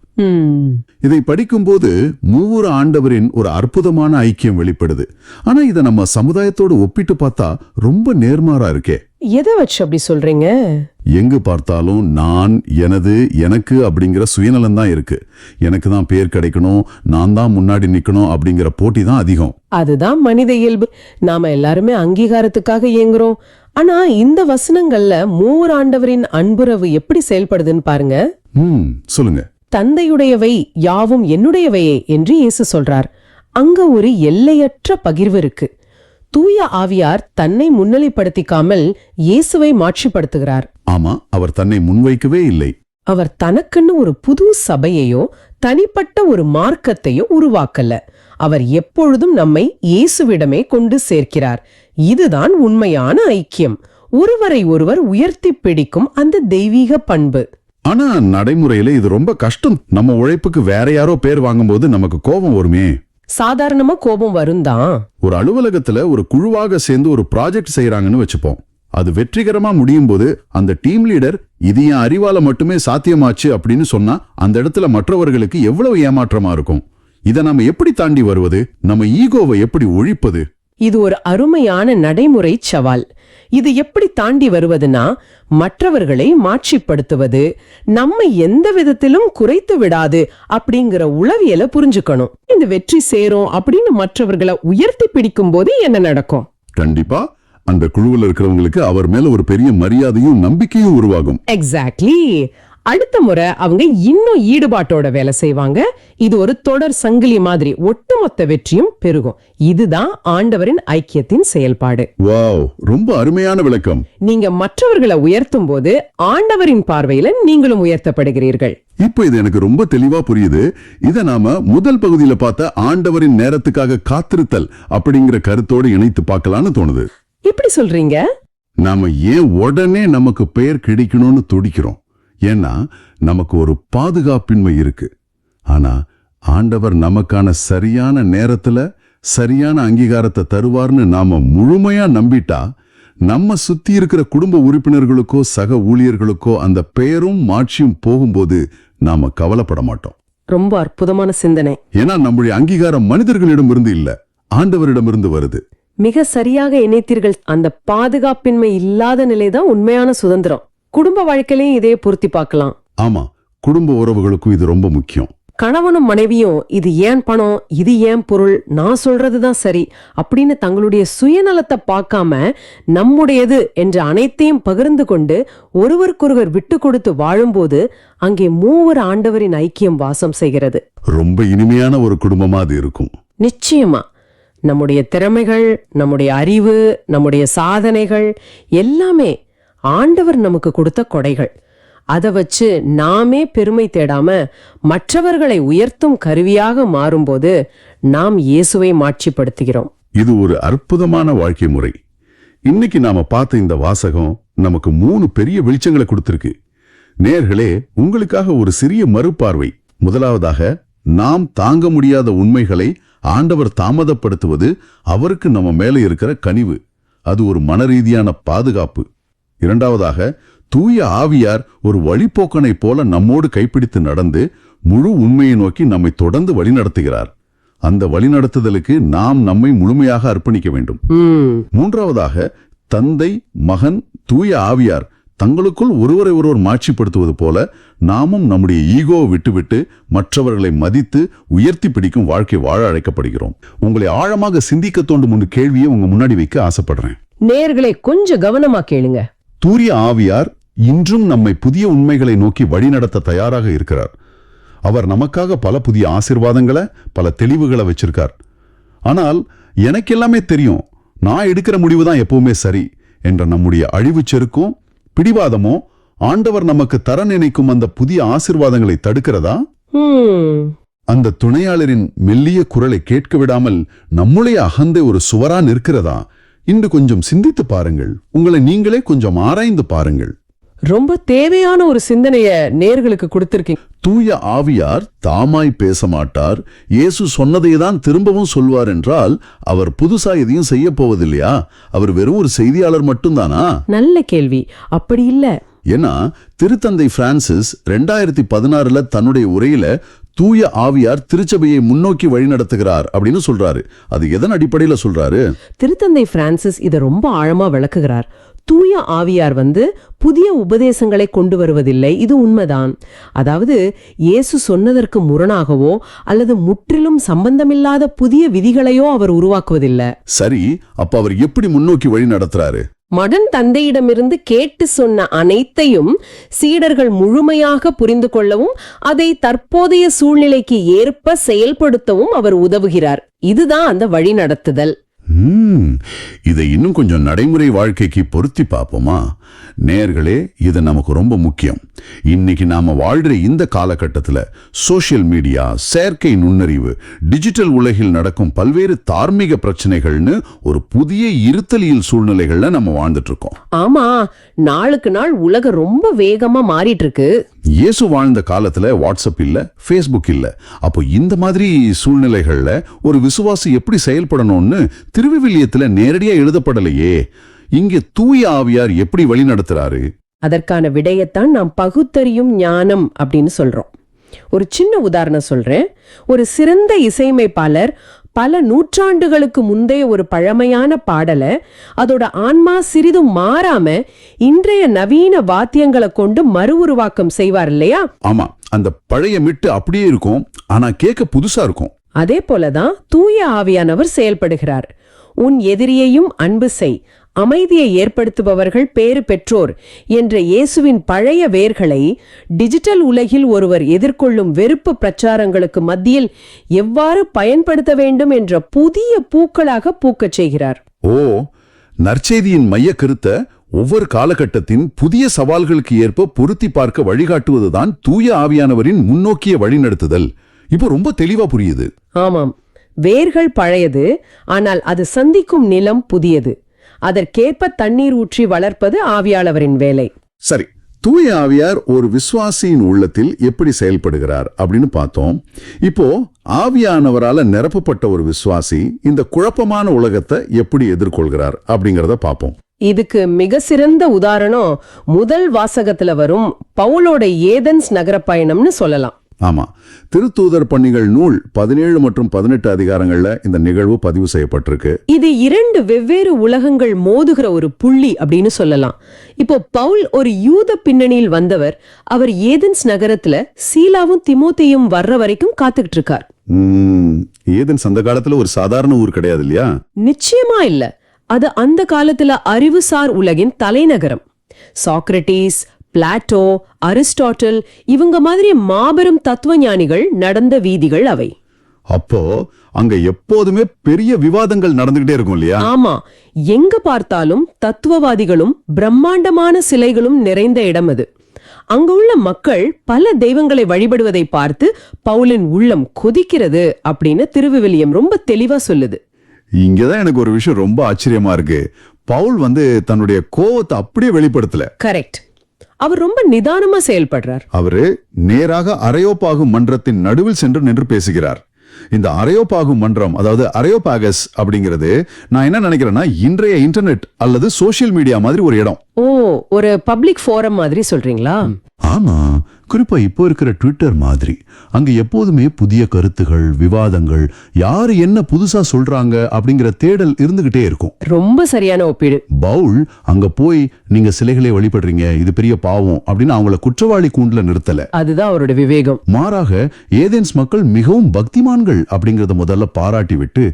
இதை படிக்கும்போது மூவொரு ஆண்டவரின் ஒரு அற்புதமான ஐக்கியம் வெளிப்படுது. ஆனா இதை நம்ம சமுதாயத்தோடு ஒப்பிட்டு பார்த்தா ரொம்ப நேர்மாறா இருக்கே. எதை வச்சு அப்படி சொல்றீங்க? எங்கு பார்த்தாலும் நான், எனது, எனக்கு அப்படிங்கிற சுயநலம் தான் இருக்கு. எனக்கு தான் பேர் கிடைக்கணும், நான் தான் முன்னாடி நிக்கணும் அப்படிங்கிற போட்டி தான் அதிகம். அதுதான் மனித இயல்பு. நாம எல்லாருமே அங்கீகாரத்துக்காக இயங்குறோம். ஆனா இந்த வசனங்கள்ல மூவர் ஆண்டவரின் அன்புறவு எப்படி செயல்படுதுன்னு பாருங்க. சொல்லுங்க. தந்தையுடையவை யாவும் என்னுடையவையே என்று இயேசு சொல்றார். அங்க ஒரு எல்லையற்ற பகிர்வு இருக்கு. தூய ஆவியார் தன்னை முன்னிலைப்படுத்திக்காமல் இயேசுவை மாட்சிப்படுத்துகிறார். ஆமா, அவர் தன்னை முன்வைக்கவே இல்லை. அவர் தனக்குன்னு ஒரு புது சபையையோ தனிப்பட்ட ஒரு மார்க்கத்தையோ உருவாக்கல. அவர் எப்பொழுதும் நம்மை இயேசுவிடமே கொண்டு சேர்க்கிறார். இதுதான் உண்மையான ஐக்கியம், ஒருவரை ஒருவர் உயர்த்தி பிடிக்கும் அந்த தெய்வீக பண்பு. ஆனா நடைமுறையில இது ரொம்ப கஷ்டம். நம்ம உழைப்புக்கு வேற யாரோ பேர் வாங்கும்போது நமக்கு கோபம் வருமே. சாதாரணமா கோபம் வரும்தான். ஒரு அலுவலகத்துல ஒரு குழுவாக சேர்ந்து ஒரு ப்ராஜெக்ட் செய்யறாங்கன்னு வச்சுப்போம். அது வெற்றிகரமா முடியும் போது அந்த டீம் லீடர் இது என் அறிவால மட்டுமே சாத்தியமாச்சு அப்படின்னு சொன்னா அந்த இடத்துல மற்றவர்களுக்கு எவ்வளவு ஏமாற்றமா இருக்கும். இதை நாம எப்படி தாண்டி வருவது? நம்ம ஈகோவை எப்படி ஒழிப்பது? இது ஒரு அருமையான நடைமுறை சவால். இது எப்படி தாண்டி வருவதுனா, மற்றவர்களை மாட்சிப்படுத்துவது, நம்மை எந்த விதத்திலும் குறைத்து விடாது அப்படிங்கிற உளவியலை புரிஞ்சுக்கணும். இந்த வெற்றி சேரும் அப்படின்னு மற்றவர்களை உயர்த்தி பிடிக்கும் போது என்ன நடக்கும்? கண்டிப்பா அந்த குழுவில் இருக்கிறவங்களுக்கு அவர் மேல ஒரு பெரிய மரியாதையும் நம்பிக்கையும் உருவாகும். எக்ஸாக்ட்லி. அடுத்த முறை அவங்க இன்னும் ஈடுபாட்டோட வேலை செய்வாங்க. இது ஒரு தொடர் சங்கிலி மாதிரி ஒட்டுமொத்த வெற்றியும் பெருகும். இதுதான் ஆண்டவரின் ஐக்கியத்தின் செயல்பாடு. வாவ், ரொம்ப அருமையான விளக்கம். நீங்க மற்றவர்களை உயர்த்தும் போது ஆண்டவரின் பார்வையில நீங்களும் உயர்த்தப்படுகிறீர்கள். இப்ப இது எனக்கு ரொம்ப தெளிவா புரியுது. இத நாம முதல் பகுதியில பார்த்த ஆண்டவரின் நேரத்துக்காக காத்திருத்தல் அப்படிங்கிற கருத்தோடு இணைத்து பார்க்கலான்னு தோணுது. எப்படி சொல்றீங்க? நாம ஏன் உடனே நமக்கு பெயர் கிடைக்கணும்னு துடிக்கிறோம்? ஏன்னா நமக்கு ஒரு பாதுகாப்பின்மை இருக்கு. ஆனா ஆண்டவர் நமக்கான சரியான நேரத்துல சரியான அங்கீகாரத்தை தருவார்னு நாம முழுமையா நம்பிட்டா, நம்ம சுத்தி இருக்கிற குடும்ப உறுப்பினர்களுக்கோ சக ஊழியர்களுக்கோ அந்த பெயரும் மாட்சியும் போகும்போது நாம கவலைப்பட மாட்டோம். ரொம்ப அற்புதமான சிந்தனை. ஏன்னா நம்முடைய அங்கீகாரம் மனிதர்களிடமிருந்து இல்ல, ஆண்டவரிடமிருந்து வருது. மிக சரியாக இணைத்தீர்கள். அந்த பாதுகாப்பின்மை இல்லாத நிலைதான் உண்மையான சுதந்திரம். குடும்ப வாழ்க்கையிலையும் இதே பொருத்தி பார்க்கலாம். ஆமா, குடும்ப உறவுகளுக்கும் இது ரொம்ப முக்கியம். கணவனும் மனைவியும் இது ஏன் பணம், இது ஏன் பொருள், நான் சொல்றதுதான் சரி அப்படின்னு தங்களுடைய சுயநலத்தை பார்க்காம நம்முடையது என்ற அனைத்தையும் பகிர்ந்து கொண்டு ஒருவருக்கொருவர் விட்டு கொடுத்து வாழும்போது அங்கே மூவர் ஆண்டவரின் ஐக்கியம் வாசம் செய்கிறது. ரொம்ப இனிமையான ஒரு குடும்பமா அது இருக்கும். நிச்சயமா. நம்முடைய திறமைகள், நம்முடைய அறிவு, நம்முடைய சாதனைகள் எல்லாமே ஆண்டவர் நமக்கு கொடுத்த கொடைகள். அதை வச்சு நாமே பெருமை தேடாம மற்றவர்களை உயர்த்தும் கருவியாக மாறும்போது நாம் இயேசுவை மாட்சிப்படுத்துகிறோம். இது ஒரு அற்புதமான வாழ்க்கை முறை. இன்னைக்கு நாம பார்த்த இந்த வாசகம் நமக்கு 3 பெரிய வெளிச்சங்களை கொடுத்திருக்கு. நேயர்களே, உங்களுக்காக ஒரு சிறிய மறுபார்வை. முதலாவதாக, நாம் தாங்க முடியாத உண்மைகளை ஆண்டவர் தாமதப்படுத்துவது அவருக்கு நம்ம மேல இருக்கிற கனிவு. அது ஒரு மனரீதியான பாதுகாப்பு. இரண்டாவதாக, தூய ஆவியார் ஒரு வழிப்போக்கனை போல நம்மோடு கைப்பிடித்து நடந்து முழு உண்மையை நோக்கி நம்மை தொடர்ந்து வழிநடத்துகிறார். அந்த வழிநடத்துதலுக்கு நாம் நம்மை முழுமையாக அர்ப்பணிக்க வேண்டும். மூன்றாவதாக, தந்தை, மகன், தூய ஆவியார் தங்களுக்குள் ஒருவரை ஒருவர் மாட்சிப்படுத்துவது போல நாமும் நம்முடைய ஈகோவை விட்டுவிட்டு மற்றவர்களை மதித்து உயர்த்தி பிடிக்கும் வாழ்க்கை வாழ அழைக்கப்படுகிறோம். உங்களை ஆழமாக சிந்திக்க தோண்டும் ஒரு கேள்வியை உங்க முன்னாடி வைக்க ஆசைப்படுறேன். நேயர்களை கொஞ்சம் கவனமா கேளுங்க. தூய ஆவியார் இன்றும் நம்மை புதிய உண்மைகளை நோக்கி வழிநடத்த தயாராக இருக்கிறார். அவர் நமக்காக பல புதிய ஆசீர்வாதங்களை, பல தெளிவுகளை வச்சிருக்கார். ஆனால் எனக்கு எல்லாமே தெரியும், நான் எடுக்கிற முடிவு தான் எப்பவுமே சரி என்ற நம்முடைய அழிவுச் செருக்கும் பிடிவாதமோ ஆண்டவர் நமக்கு தர நினைக்கும் அந்த புதிய ஆசீர்வாதங்களை தடுக்கிறதா? அந்த துணையாளரின் மெல்லிய குரலை கேட்க விடாமல் நம்முடைய அகந்தை ஒரு சுவரா நிற்கிறதா? இன்று கொஞ்சம் சிந்தித்து பாருங்கள். உங்களை நீங்களே கொஞ்சம் ஆராய்ந்து பாருங்கள். ரொம்ப தேவையான ஒரு சிந்தனைய நேர்களுக்கு கொடுத்திருக்கீங்க. தூய ஆவியார் தாமாய் பேச மாட்டார். இயேசு சொன்னதை தான் திரும்பவும் சொல்வார் என்றால் அவர் புதுசா எதையும் செய்ய போவதில்லையா? அவர் வெறும் ஒரு செய்தியாளர் மட்டும்தானா? நல்ல கேள்வி. அப்படி இல்ல. ஏன்னா திருத்தந்தை பிரான்சிஸ் 2016 தன்னுடைய உரையில தூய ஆவியார் திருச்சபையை முன்னோக்கி வழிநடத்துகிறார் அப்படின்னு சொல்றாரு. அது எதன் அடிப்படையில சொல்றாரு? திருத்தந்தை பிரான்சிஸ் இதை ரொம்ப ஆழமா விளக்குகிறார். தூய ஆவியார் புதிய உபதேசங்களை கொண்டு வருவதில்லை, இது உண்மைதான். அதாவது இயேசு சொன்னதற்கு முரணாகவோ அல்லது முற்றிலும் சம்பந்தமில்லாத புதிய விதிகளையோ அவர் உருவாக்குவதில்லை. சரி, அப்ப அவர் எப்படி முன்னோக்கி வழி நடத்துறாரு? மகன் தந்தையிடமிருந்து கேட்டு சொன்ன அனைத்தையும் சீடர்கள் முழுமையாக புரிந்து கொள்ளவும் அதை தற்போதைய சூழ்நிலைக்கு ஏற்ப செயல்படுத்தவும் அவர் உதவுகிறார். இதுதான் அந்த வழி நடத்துதல். இதை இன்னும் கொஞ்சம் நடைமுறை வாழ்க்கைக்கு பொருத்தி பார்ப்போமா? நேயர்களே, இது நமக்கு ரொம்ப முக்கியம். இன்னைக்கு நாம வாழ்ற இந்த காலகட்டத்துல சோஷியல் மீடியா, செயற்கை நுண்ணறிவு, டிஜிட்டல் உலகில் நடக்கும் பல்வேறு தார்மீக பிரச்சனைகள்னு ஒரு புதிய இருத்தலியல் சூழ்நிலைகள்ல நம்ம வாழ்ந்துட்டு இருக்கோம். ஆமா, நாளுக்கு நாள் உலகம் ரொம்ப வேகமா மாறிட்டு இருக்கு. இயேசு வாழ்ந்த காலத்துல வாட்ஸ்அப் இல்ல, ஃபேஸ்புக் இல்ல. அப்போ இந்த மாதிரி சூழ்நிலைகள்ல ஒரு விசுவாசி எப்படி செயல்படணும்னு திருவிவிலியத்துல நேரடியா எழுதப்படலையே. இங்க தூய ஆவியார் எப்படி வழி நடத்துறாரு? அதற்கான விடையத்தான் நாம் பகுத்தறியும் ஞானம் அப்படின்னு சொல்றோம். ஒரு சின்ன உதாரணம் சொல்றேன். ஒரு சிறந்த இசையமைப்பாளர் பல நூற்றாண்டுகளுக்கு முந்தைய ஒரு பழமையான பாடலை அதோட ஆன்மா சிறிதும் மாறாம இன்றைய நவீன வாத்தியங்களை கொண்டு மறு உருவாக்கம் செய்வார் இல்லையா? ஆமா, அந்த பழைய மிட்டு அப்படியே இருக்கும், ஆனா கேட்க புதுசா இருக்கும். அதே போலதான் தூய ஆவியானவர் செயல்படுகிறார். உன் எதிரியையும் அன்பு செய், அமைதியை ஏற்படுத்துபவர்கள் பேறு பெற்றோர் என்ற இயேசுவின் பழைய வேர்களை டிஜிட்டல் உலகில் ஒருவர் எதிர்கொள்ளும் வெறுப்பு பிரச்சாரங்களுக்கு மத்தியில் எவ்வாறு பயன்படுத்த வேண்டும் என்ற புதிய பூக்களாக பூக்கச் செய்கிறார். நற்செய்தியின் மைய கருத்தை ஒவ்வொரு காலகட்டத்தின் புதிய சவால்களுக்கு ஏற்ப பொருத்தி பார்க்க வழிகாட்டுவதுதான் தூய ஆவியானவரின் முன்னோக்கிய வழிநடத்துதல். இப்போ ரொம்ப தெளிவா புரியுது. ஆமாம், வேர்கள் பழையது, ஆனால் அது சந்திக்கும் நிலம் புதியது. அதற்கேற்ப தண்ணீர் ஊற்றி வளர்ப்பது ஆவியானவரின் வேலை. சரி, தூய ஆவியார் ஒரு விசுவாசியின் உள்ளத்தில் எப்படி செயல்படுகிறார் அப்படின்னு பார்த்தோம். இப்போ ஆவியானவரால நிரப்பப்பட்ட ஒரு விசுவாசி இந்த குழப்பமான உலகத்தை எப்படி எதிர்கொள்கிறார் அப்படிங்கறத பார்ப்போம். இதுக்கு மிக சிறந்த உதாரணம் முதல் வாசகத்துல வரும் பவுலோட ஏதென்ஸ் நகர பயணம்னு சொல்லலாம். ஆமா, திருத்தூதர் பணிகள் நூல் 17 மற்றும் 18 அதிகாரங்கள்ல இந்த நிகழ்வு பதிவு செய்யப்பட்டிருக்கு. இது 2 வெவ்வேறு உலகங்கள் மோதுகிற ஒரு புள்ளி அப்படின்னு சொல்லலாம். இப்போ பவுல் ஒரு யூத பின்னணியில் வந்தவர். அவர் ஏதென்ஸ் நகரத்துல சீலாவும் திமோத்தேயும் வர்ற வரைக்கும் காத்துக்கிட்டு இருக்கார். ஏதென்ஸ் அந்த காலத்துல ஒரு சாதாரண ஊர் கிடையாது இல்லையா? நிச்சயமா இல்ல. அது அந்த காலத்துல அறிவுசார் உலகின் தலைநகரம். சாக்ரட்டிஸ், பிளாட்டோ, அரிஸ்டாட்டில் இவங்க மாதிரி மாபெரும் தத்துவ ஞானிகள் நடந்த வீதிகள் அவை. அப்போ அங்க எப்போதுமே பெரிய விவாதங்கள் நடந்துகிட்டே இருக்கும் இல்லையா? ஆமா, எங்க பார்த்தாலும் தத்துவவாதிகளும் பிரம்மாண்டமான சிலைகளும் நிறைந்த இடம் அது. அங்க உள்ள மக்கள் பல தெய்வங்களை வழிபடுவதை பார்த்து பவுலின் உள்ளம் கொதிக்கிறது அப்படின்னு திருவிவிலியம் ரொம்ப தெளிவா சொல்லுது. இங்கதான் எனக்கு ஒரு விஷயம் ரொம்ப ஆச்சரியமா இருக்கு. பவுல் தன்னுடைய கோவத்தை அப்படியே வெளிப்படுத்தல. கரெக்ட். அவர் ரொம்ப நிதானமா செயல்படுறார். அவரு நேராக அரையோப்பாகு மன்றத்தின் நடுவில் சென்று நின்று பேசுகிறார். இந்த அரையோப்பாகு மன்றம், அதாவது அரையோபாகஸ் அப்படிங்கிறது, நான் என்ன நினைக்கிறேன்னா இன்றைய இன்டர்நெட் அல்லது சோசியல் மீடியா மாதிரி ஒரு இடம். ஒரு பப்ளிக் ஃபோரம் மாதிரி சொல்றீங்களா? ஆமா, குறிப்பா இப்போ இருக்கிற ட்விட்டர் மாதிரி. அங்க எப்போதுமே புதிய கருத்துகள், விவாதங்கள், யாரு என்ன புதுசா சொல்றாங்க அப்படிங்கிற தேடல் இருந்துகிட்டே இருக்கும். ரொம்ப சரியான ஒப்பீடு. பவுல் அங்க போய் நீங்க சிலைகளை வழிபடுறீங்க, இது பெரிய பாவம் அப்படின்னு அவங்கள குற்றவாளி கூண்டுல நிறுத்தல. அதுதான் அவரோட விவேகம். மாறாக ஏதென்ஸ் மக்கள் மிகவும் பக்திமான்கள் அப்படிங்கறத முதல்ல பாராட்டி விட்டு,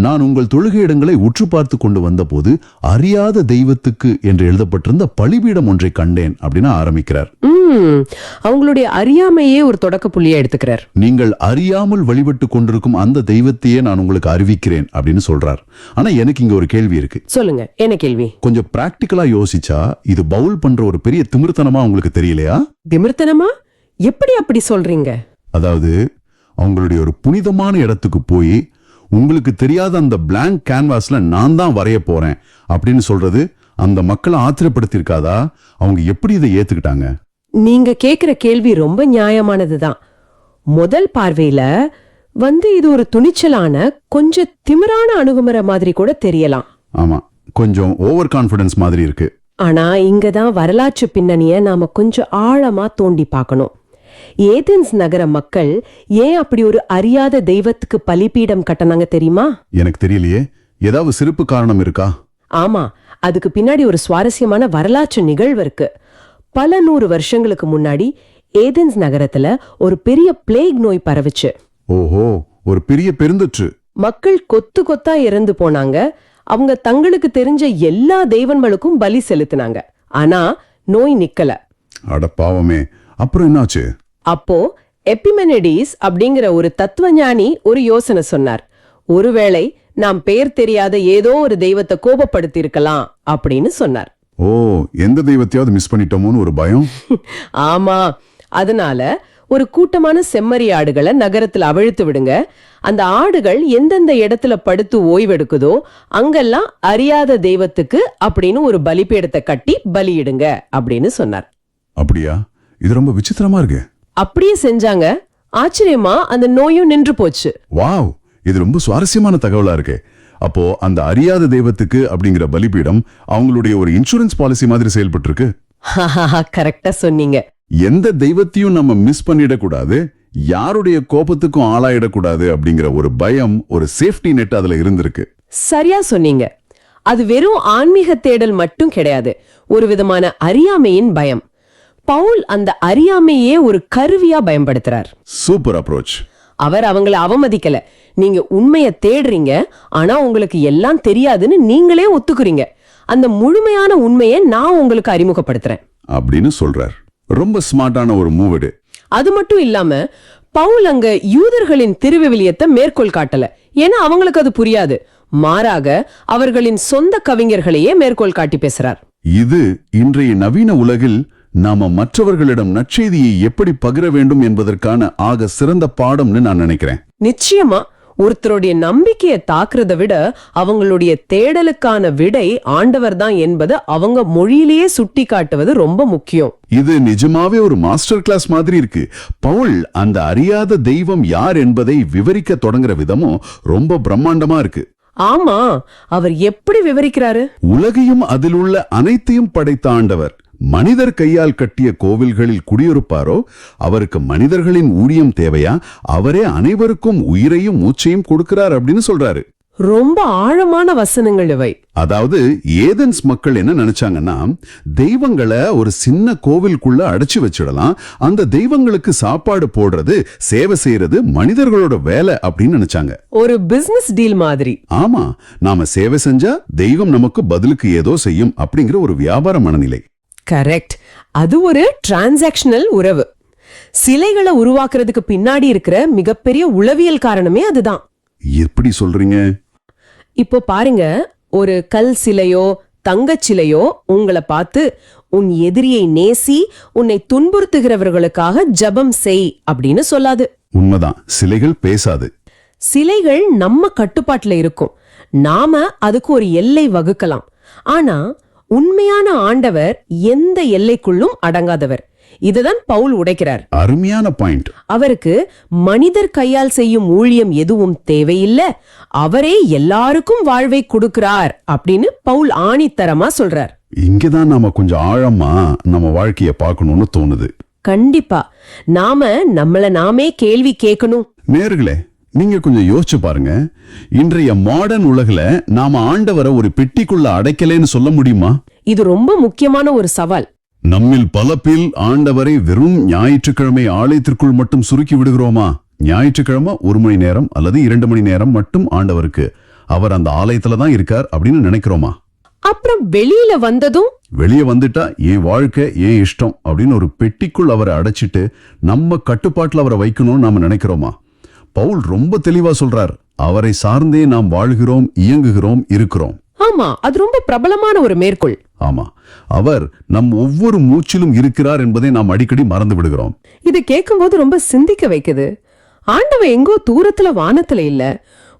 நான் உங்கள் தொழுகை இடங்களை உற்று பார்த்து கொண்டு வந்த போது அறியாத தெய்வத்துக்கு என்று எழுதப்பட்டிருந்த பலிபீடம் ஒன்றை கண்டேன் அப்படின்னு ஆரம்பிக்கிறார். அவங்களுடைய அறியாமையே ஒரு தொடக்க புள்ளியா எடுத்துக்கிறார். நீங்கள் அறியாமல் வழிபட்டு கொண்டிருக்கும் அந்த தெய்வத்தையே நான் உங்களுக்கு அறிவிக்கிறேன் அப்படின்னு சொல்றார். ஆனா எனக்கு இங்க ஒரு கேள்வி இருக்கு. சொல்லுங்க, என்ன கேள்வி? கொஞ்சம் பிராக்டிக்கலா யோசிச்சா இது பவுல் பண்ற ஒரு பெரிய திமிர்த்தனமா உங்களுக்கு தெரியலையா? திமிர்த்தனமா? எப்படி அப்படி சொல்றீங்க? அதாவது அவங்களுடைய ஒரு புனிதமான இடத்துக்கு போய் உங்களுக்கு தெரியாத அந்த பிளாங்க் கேன்வாஸ்ல நான் தான் வரைய போறேன் அப்படின்னு சொல்றது அந்த மக்களை ஆத்திரப்படுத்திருக்காதா? அவங்க எப்படி இதை ஏத்துக்கிட்டாங்க? நீங்க கேக்குற கேள்வி ரொம்ப நியாயமானதுதான். முதல் பார்வையில இது ஒரு துணிச்சலான, கொஞ்சம் திமிரான அணுகுமுறை மாதிரி கூட தெரியலாம். ஆமா, கொஞ்சம் ஓவர் கான்ஃபிடன்ஸ் மாதிரி இருக்கு. ஆனா இங்கதான் வரலாற்று பின்னணிய நாம கொஞ்சம் ஆழமா தோண்டி பார்க்கணும். ஏதென்ஸ் நகர மக்கள் ஏன் அப்படி ஒரு அறியாத தெய்வத்துக்கு பலிபீடம் கட்டினாங்க தெரியுமா? எனக்கு தெரியலையே. ஏதாவது சிறப்பு காரணம் இருக்கா? ஆமா, அதுக்கு பின்னாடி ஒரு சுவாரஸ்யமான வரலாற்று நிகழ்வு இருக்கு. பல 100 வருஷங்களுக்கு முன்னாடி ஏதென்ஸ் நகரத்துல ஒரு பெரிய பிளேக் நோய் பரவுச்சு. ஓஹோ, ஒரு பெரிய பெருந்தொற்று. மக்கள் கொத்து கொத்தா இறந்து போனாங்க. அவங்க தங்களுக்கு தெரிஞ்ச எல்லா தெய்வங்களுக்கும் பலி செலுத்தினாங்க. ஆனா நோய் நிக்கல. அட பாவமே. அப்புறம் என்னாச்சு? அப்போ எபிமெனிடிஸ் அப்படிங்கிற ஒரு தத்துவஞானி ஒரு யோசனை சொன்னார். ஒருவேளை நாம் பெயர் தெரியாத ஏதோ ஒரு தெய்வத்தை கோபப்படுத்தி இருக்கலாம் அப்படின்னு சொன்னார். ஓ, எந்த தெய்வத்தையாவது மிஸ் பண்ணிட்டோமோன்னு ஒரு பயம். ஆமா, அதனால ஒரு கூட்டமான செம்மறி ஆடுகளை நகரத்துல அவிழ்த்து விடுங்க. அந்த ஆடுகள் எந்தெந்த இடத்துல படுத்து ஓய்வெடுக்குதோ அங்கெல்லாம் அறியாத தெய்வத்துக்கு அப்படின்னு ஒரு பலிபீடத்தை கட்டி பலியிடுங்க அப்படின்னு சொன்னார். அப்படியா? இது ரொம்ப விசித்திரமா இருக்கு. அப்படியே செஞ்சாங்க. ஆச்சரியமா அந்த நோயும் நின்று போச்சு. வாவ், இது ரொம்ப சுவாரஸ்யமான தகவலா இருக்கு. அப்போ அந்த அறியாத தெய்வத்துக்கு அப்படிங்கிற பலிபீடம் அவங்களுடைய ஒரு இன்சூரன்ஸ் பாலிசி மாதிரி செயல்பட்டு இருக்கு. கரெக்டா சொன்னீங்க. எந்த தெய்வத்தையும் நம்ம மிஸ் பண்ணிடக்கூடாது, யாருடைய கோபத்துக்கும் ஆளாயிடக்கூடாது அப்படிங்கிற ஒரு பயம், ஒரு சேஃப்டி நெட் அதுல இருந்திருக்கு. சரியா சொன்னீங்க. அது வெறும் ஆன்மீக தேடல் மட்டும் கிடையாது, ஒரு விதமான அறியாமையின் பயம். பவுல் அந்த அறியாமையே ஒரு கருவியா பயன்படுத்துறார். Super approach. அவர் அவங்கள அவமதிக்கல. நீங்க உண்மைய தேடுறீங்க, ஆனா உங்களுக்கு எல்லாம் தெரியாதுன்னு நீங்களே ஒத்துக்குறீங்க. அந்த முழுமையான உண்மையை நான் உங்களுக்கு அறிமுகப்படுத்துறேன் அப்படின்னு சொல்றார். ரொம்ப ஸ்மார்ட்டான ஒரு மூவ். அது மட்டும் இல்லாம பவுல் அங்க யூதர்களின் திருவிவிலியத்தை மேற்கோள் காட்டல, ஏன்னா அவங்களுக்கு அது புரியாது. மாறாக அவர்களின் சொந்த கவிஞர்களையே மேற்கோள் காட்டி பேசுறார். இது இன்றைய நவீன உலகில் நாம மற்றவர்களிடம் நற்செய்தியை எப்படி பகிர வேண்டும் என்பதற்கான ஆக சிறந்த பாடம்னு நான் நினைக்கிறேன். நிச்சயமா. ஒருத்தருடைய நம்பிக்கையை தாக்குறதை விட அவங்களுடைய தேடலுக்கான விடை ஆண்டவர் தான் என்பதை அவங்க மொழியிலேயே சுட்டி காட்டுவது ரொம்ப முக்கியம். இது நிஜமாவே ஒரு மாஸ்டர் கிளாஸ் மாதிரி இருக்கு. பவுல் அந்த அறியாத தெய்வம் யார் என்பதை விவரிக்க தொடங்குற விதமும் ரொம்ப பிரம்மாண்டமா இருக்கு. ஆமா, அவர் எப்படி விவரிக்கிறாரு? உலகையும் அதில் உள்ள அனைத்தையும் படைத்த ஆண்டவர் மனிதர் கையால் கட்டிய கோவில்களில் குடியிருப்பாரோ? அவருக்கு மனிதர்களின் ஊழியம் தேவையா? அவரே அனைவருக்கும் உயிரையும் மூச்சையும் கொடுக்கிறார் அப்படின்னு சொல்றாரு. ரொம்ப ஆழமான வசனங்கள் இவை. அதாவது ஏதென்ஸ் மக்கள் என்ன நினைச்சாங்கன்னா, தெய்வங்களை ஒரு சின்ன கோவிலுக்குள்ள அடைச்சு வச்சிடலாம், அந்த தெய்வங்களுக்கு சாப்பாடு போடுறது, சேவை செய்யறது மனிதர்களோட வேலை அப்படின்னு நினைச்சாங்க. ஒரு பிசினஸ் டீல் மாதிரி. ஆமா, நாம சேவை செஞ்சா தெய்வம் நமக்கு பதிலுக்கு ஏதோ செய்யும் அப்படிங்கிற ஒரு வியாபார மனநிலை. கரெக்ட். அது ஒரு டிரான்சாக்ஷனல் உறவு. சிலைகளை உருவாக்குறதுக்கு பின்னாடி இருக்கிற மிகப்பெரிய உளவியல் காரணமே அதுதான். எப்படி சொல்றீங்க? இப்போ பாருங்க, ஒரு கல் சிலையோ தங்கச் சிலையோ உங்களை பார்த்து உன் எதிரியை நேசி, உன்னை துன்புறுத்துகிறவர்களுக்காக ஜபம் செய் அப்படின்னு சொல்லாது. உண்மைதான், சிலைகள் பேசாது. சிலைகள் நம்ம கட்டுப்பாட்டுல இருக்கும், நாம அதுக்கு ஒரு எல்லை வகுக்கலாம். ஆனா உண்மையான ஆண்டவர் எந்த எல்லைக்குள்ளும் அடங்காதவர். இதுதான் பவுல் உடைக்கிறார். அருமையான பாயிண்ட். அவருக்கு மனிதர் கையால் செய்யும் ஊழியம் எதுவும் தேவையில்லை, அவரே எல்லாருக்கும் வாழ்வை கொடுக்கிறார் அப்படின்னு பவுல் ஆணித்தரமா சொல்றார். இங்கதான் நாம கொஞ்சம் ஆழமா நம்ம வாழ்க்கைய பார்க்கணும்னு தோணுது. கண்டிப்பா நாம நம்மள நாமே கேள்வி கேட்கணும். நேயர்களே, நீங்க கொஞ்சம் யோசிச்சு பாருங்க. இன்றைய மாடர்ன் உலகில நாம ஆண்டவரை ஒரு பெட்டிக்குள்ள அடைக்கலேன்னு சொல்ல முடியுமா? இது ரொம்ப முக்கியமான ஒரு சவால். நம்மில் பல பேர் ஆண்டவரை வெறும் ஞாயிற்றுக்கிழமை ஆலயத்திற்குள் மட்டும் சுருக்கி விடுகிறோமா? ஞாயிற்றுக்கிழமை 1 மணி நேரம் அல்லது 2 மணி நேரம் மட்டும் ஆண்டவருக்கு, அவர் அந்த ஆலயத்துல தான் இருக்கார் அப்படின்னு நினைக்கிறோமா? அப்புறம் வெளியில வந்ததும், வெளியே வந்துட்டா என் வாழ்க்கை ஏன் இஷ்டம் அப்படின்னு ஒரு பெட்டிக்குள் அவரை அடைச்சிட்டு நம்ம கட்டுப்பாட்டுல அவரை வைக்கணும்னு நாம நினைக்கிறோமா? பவுல் ரொம்ப தெளிவா சொல்றார், அவரை சார்ந்தே நாம் வாழ்கிறோம், இயங்குகிறோம், இருக்கிறோம். ஆமா, அது ரொம்ப பிரபலமான ஒரு மேற்கோள். ஆமா, அவர் நம் ஒவ்வொரு மூச்சிலும் இருக்கிறார் என்பதை நாம் அடிக்கடி மறந்து விடுகிறோம். இது கேட்கும்போது ரொம்ப சிந்திக்க வைக்குது. ஆண்டவர் எங்கோ தூரத்துல வானத்துல இல்ல,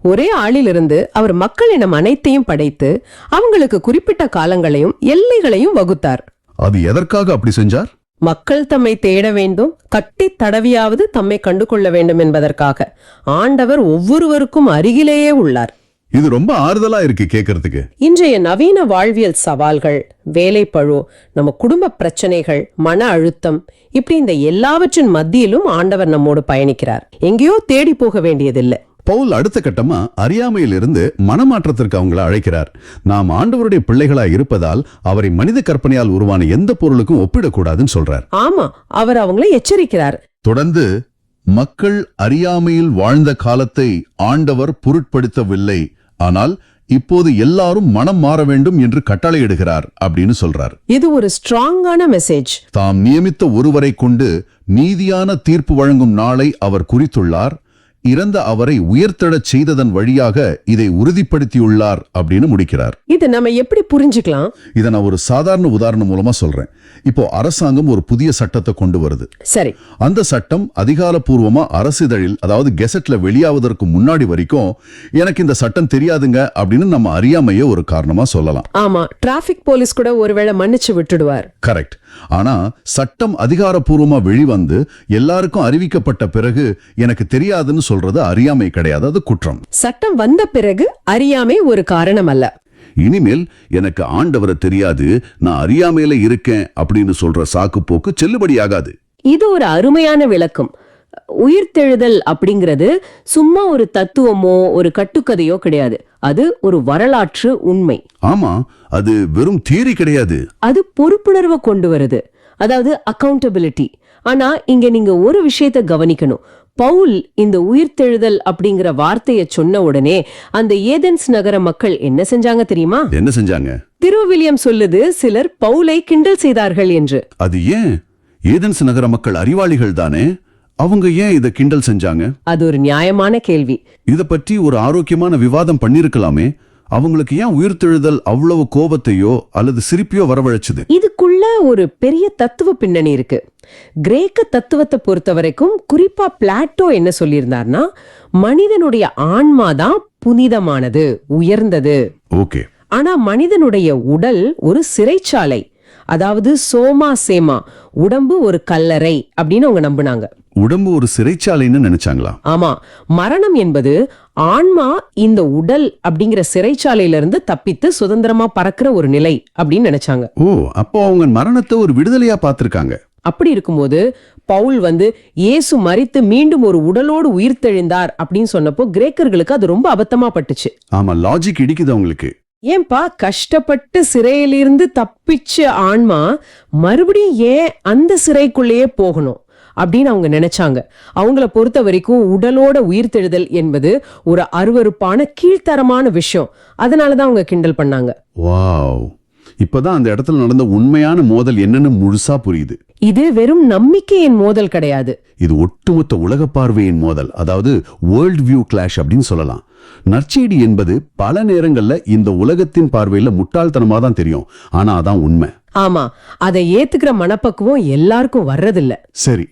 ஒரே ஆளிலிருந்து அவர் மக்கள் இனம் அனைத்தையும் படைத்து அவங்களுக்கு குறிப்பிட்ட காலங்களையும் எல்லைகளையும் வகுத்தார். அது எதற்காக அப்படி செஞ்சார்? மக்கள் தம்மை தேட வேண்டும், கட்டி தடவியாவது தம்மை கண்டு கொள்ள வேண்டும் என்பதற்காக. ஆண்டவர் ஒவ்வொருவருக்கும் அருகிலேயே உள்ளார். இது ரொம்ப ஆறுதலா இருக்கு கேட்கறதுக்கு. இன்றைய நவீன வாழ்வியல் சவால்கள், வேலைப்பழு, நம்ம குடும்ப பிரச்சனைகள், மன அழுத்தம், இப்படி இந்த எல்லாவற்றின் மத்தியிலும் ஆண்டவர் நம்மோடு பயணிக்கிறார். எங்கேயோ தேடி போக வேண்டியதில்லை. பவுல் அடுத்த கட்டமா அறியாமையிலிருந்து மனமாற்றத்திற்கு அவங்களை அழைக்கிறார். நாம் ஆண்டவருடைய பிள்ளைகளாய் இருப்பதால் அவரை மனித கற்பனையால் உருவான எந்த பொருளுக்கும் ஒப்பிடக்கூடாதுன்னு சொல்றார். ஆமா, அவர் அவங்களை எச்சரிக்கிறார். தொடர்ந்து, மக்கள் அறியாமையில் வாழ்ந்த காலத்தை ஆண்டவர் பொருட்படுத்தவில்லை, ஆனால் இப்போது எல்லாரும் மனம் மாற வேண்டும் என்று கட்டளையிடுகிறார் அப்படின்னு சொல்றார். இது ஒரு ஸ்ட்ராங்கான மெசேஜ். தாம் நியமித்த ஒருவரை கொண்டு நீதியான தீர்ப்பு வழங்கும் நாளை அவர் குறித்துள்ளார். இறந்த அவரை உயிர்த்தெழச் செய்ததன் வழியாக இதை உறுதிப்படுத்தியுள்ளார் அப்படின்னு முடிக்கிறார். இது நம்ம எப்படி புரிஞ்சுக்கலாம்? இதை நான் ஒரு சாதாரண உதாரணம் மூலமா சொல்றேன். இப்போ அரசாங்கம் ஒரு புதிய சட்டத்தை கொண்டு வருது. சரி. அந்த சட்டம் அதிகாரப்பூர்வமா அரசிதழில், அதாவது கெசட்ல வெளியாவதற்கு முன்னாடி வரைக்கும் எனக்கு இந்த சட்டம் தெரியாதுங்க அப்படின்னு நம்ம அறியாமையே ஒரு காரணமா சொல்லலாம். ஆமா, டிராபிக் போலீஸ் கூட ஒருவேளை மன்னிச்சு விட்டுடுவார். கரெக்ட். ஆனா சட்டம் அதிகாரப்பூர்வமா வெளிவந்து எல்லாருக்கும் அறிவிக்கப்பட்ட பிறகு எனக்கு தெரியாதுன்னு சொல்றது அறியாமை கிடையாது, அது குற்றம். சட்டம் வந்த பிறகு அறியாமை ஒரு காரணம் அல்ல. இனிமேல் எனக்கு ஆண்டவரை தெரியாது, நான் அறியாமையில இருக்கேன் அப்படின்னு சொல்ற சாக்கு போக்கு செல்லுபடியாகாது. இது ஒரு அருமையான விளக்கம். உயிர்த்தெழுதல் அப்படிங்கிறது சும்மா ஒரு தத்துவமோ ஒரு கட்டுக்கதையோ கிடையாது. அது ஒரு வரலாற்று உண்மை. ஆமா, அது வெறும் தியரி கிடையாது. அது பொறுப்புணர்வை கொண்டு வருது, அதாவது அக்கௌண்டபிலிட்டி. ஆனா இங்க நீங்க ஒரு விஷயத்தை கவனிக்கணும். பவுல் இந்த உயிர்த்தெழுதல் அப்படிங்கிற வார்த்தையை சொன்ன உடனே அந்த ஏதென்ஸ் நகர மக்கள் என்ன செஞ்சாங்க தெரியுமா? என்ன செஞ்சாங்க? திருவில்லியம் சொல்லுது, சிலர் பவுலை கிண்டல் செய்தார்கள் என்று. அது ஏன்? ஏதென்ஸ் நகர மக்கள் அறிவாளிகள் தானே, அவங்க ஏன் இத கிண்டல் செஞ்சாங்க? அது ஒரு நியாயமான கேள்வி. இத பற்றி ஒரு ஆரோக்கியமான விவாதம் பண்ணிருக்கலாமே. அவங்களுக்கு ஏன் உயிர்த்தெழுதல் அவ்வளவு கோபத்தையோ அல்லது சிரிப்பையோ வரவழைச்சது? இதுக்குள்ள ஒரு பெரிய தத்துவ பின்னணி இருக்கு. கிரேக்க தத்துவத்தை பொறுத்த வரைக்கும், குறிப்பா பிளாட்டோ என்ன சொல்லியிருந்தார்னா, மனிதனுடைய ஆன்மாதான் புனிதமானது, உயர்ந்தது. ஓகே. ஆனா மனிதனுடைய உடல் ஒரு சிறைச்சாலை, அதாவது சோமா சேமா, உடம்பு ஒரு கல்லறை அப்படின்னு அவங்க நம்பினாங்க. உடம்பு ஒரு சிறைச்சாலைன்னு நினைச்சாங்களா? ஆமா, மரணம் என்பது ஆன்மா இந்த உடல் அப்படிங்கிற சிறைச்சாலையில இருந்து தப்பித்து சுதந்திரமா பறக்கிற ஒரு நிலை அப்படின்னு நினைச்சாங்க. ஓ, அப்போ அவங்க மரணத்தை ஒரு விடுதலையா பார்த்திருக்காங்க. அப்படி இருக்கும்போது பவுல் இயேசு மரித்து மீண்டும் ஒரு உடலோடு உயிர்த்தெழுந்தார் அப்படின்னு சொன்னப்போ கிரேக்கர்களுக்கு அது ரொம்ப அபத்தமா பட்டுச்சு. ஆமா, லாஜிக் இடிக்குது அவங்களுக்கு. ஏன்பா, கஷ்டப்பட்டு சிறையிலிருந்து தப்பிச்ச ஆன்மா மறுபடியும் ஏன் அந்த சிறைக்குள்ளேயே போகணும் அப்படின்னு அவங்க நினைச்சாங்க. அவங்கள பொறுத்த வரைக்கும் உடலோட உயிர்த்தெழுதல் என்பது ஒரு அருவருப்பான கீழ்த்தரமான விஷயம். அதனாலதான் அவங்க கிண்டல் பண்ணாங்க. வாவ், இப்பதான் அந்த இடத்துல நடந்த உண்மையான மோதல் என்னன்னு முழுசா புரியுது. இது வெறும் நம்பிக்கையின் மோதல் கிடையாது, இது ஒட்டுமொத்த உலக பார்வையின் மோதல், அதாவது வேர்ல்ட் வியூ கிளாஷ் அப்படின்னு சொல்லலாம். நற்செய்தி என்பது பல நேரங்கள்ல இந்த உலகத்தின் பார்வையில முட்டாள்தனமா தான் தெரியும், ஆனா அதான் உண்மை. ஆமா, அதை ஏத்துக்கிற மனப்பக்குவம் எல்லாருக்கும் வர்றதில்ல. சரி,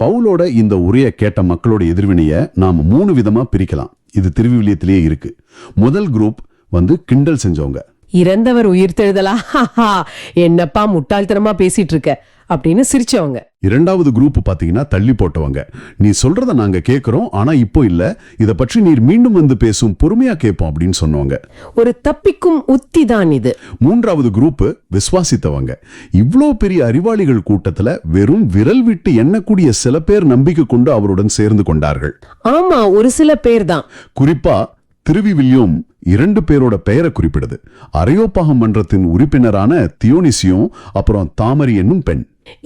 பவுலோட இந்த உரையை கேட்ட மக்களோட எதிர்வினைய நாம 3 விதமா பிரிக்கலாம். இது திருவிவிலியத்திலேயே இருக்கு. முதல் குரூப் கிண்டல் செஞ்சவங்க. இறந்தவர் உயிர்த்தெழுதலா, என்னப்பா முட்டாள்தனமா பேசிட்டு இருக்க அப்படின்னு சிரிச்சவங்க. இரண்டாவது குரூப் பாத்தீங்கன்னா தள்ளி போட்டவங்க. நீ சொல்றத நாங்க கேட்கிறோம், ஆனா இப்போ இல்ல, இத பற்றி நீர் மீண்டும் பேசும், பொறுமையா கேட்போம் அப்படின்னு சொன்னவங்க. ஒரு தப்பிக்கும் உத்தி தான் இது. மூன்றாவது குரூப் விசுவாசித்தவங்க. இவ்ளோ பெரிய அறிவாளிகள் கூட்டத்துல வெறும் விரல் விட்டு எண்ணக்கூடிய சில பேர் நம்பிக்கை கொண்டு அவருடன் சேர்ந்து கொண்டார்கள். ஆமா, ஒரு சில பேர் தான். குறிப்பா திருவிவிலியம் 2 பேரோட பெயரை குறிப்பிடுது. அரையோப்பாகம் மன்றத்தின் உறுப்பினரான தியோனிசியும் அப்புறம் தாமரி என்னும் பெண்.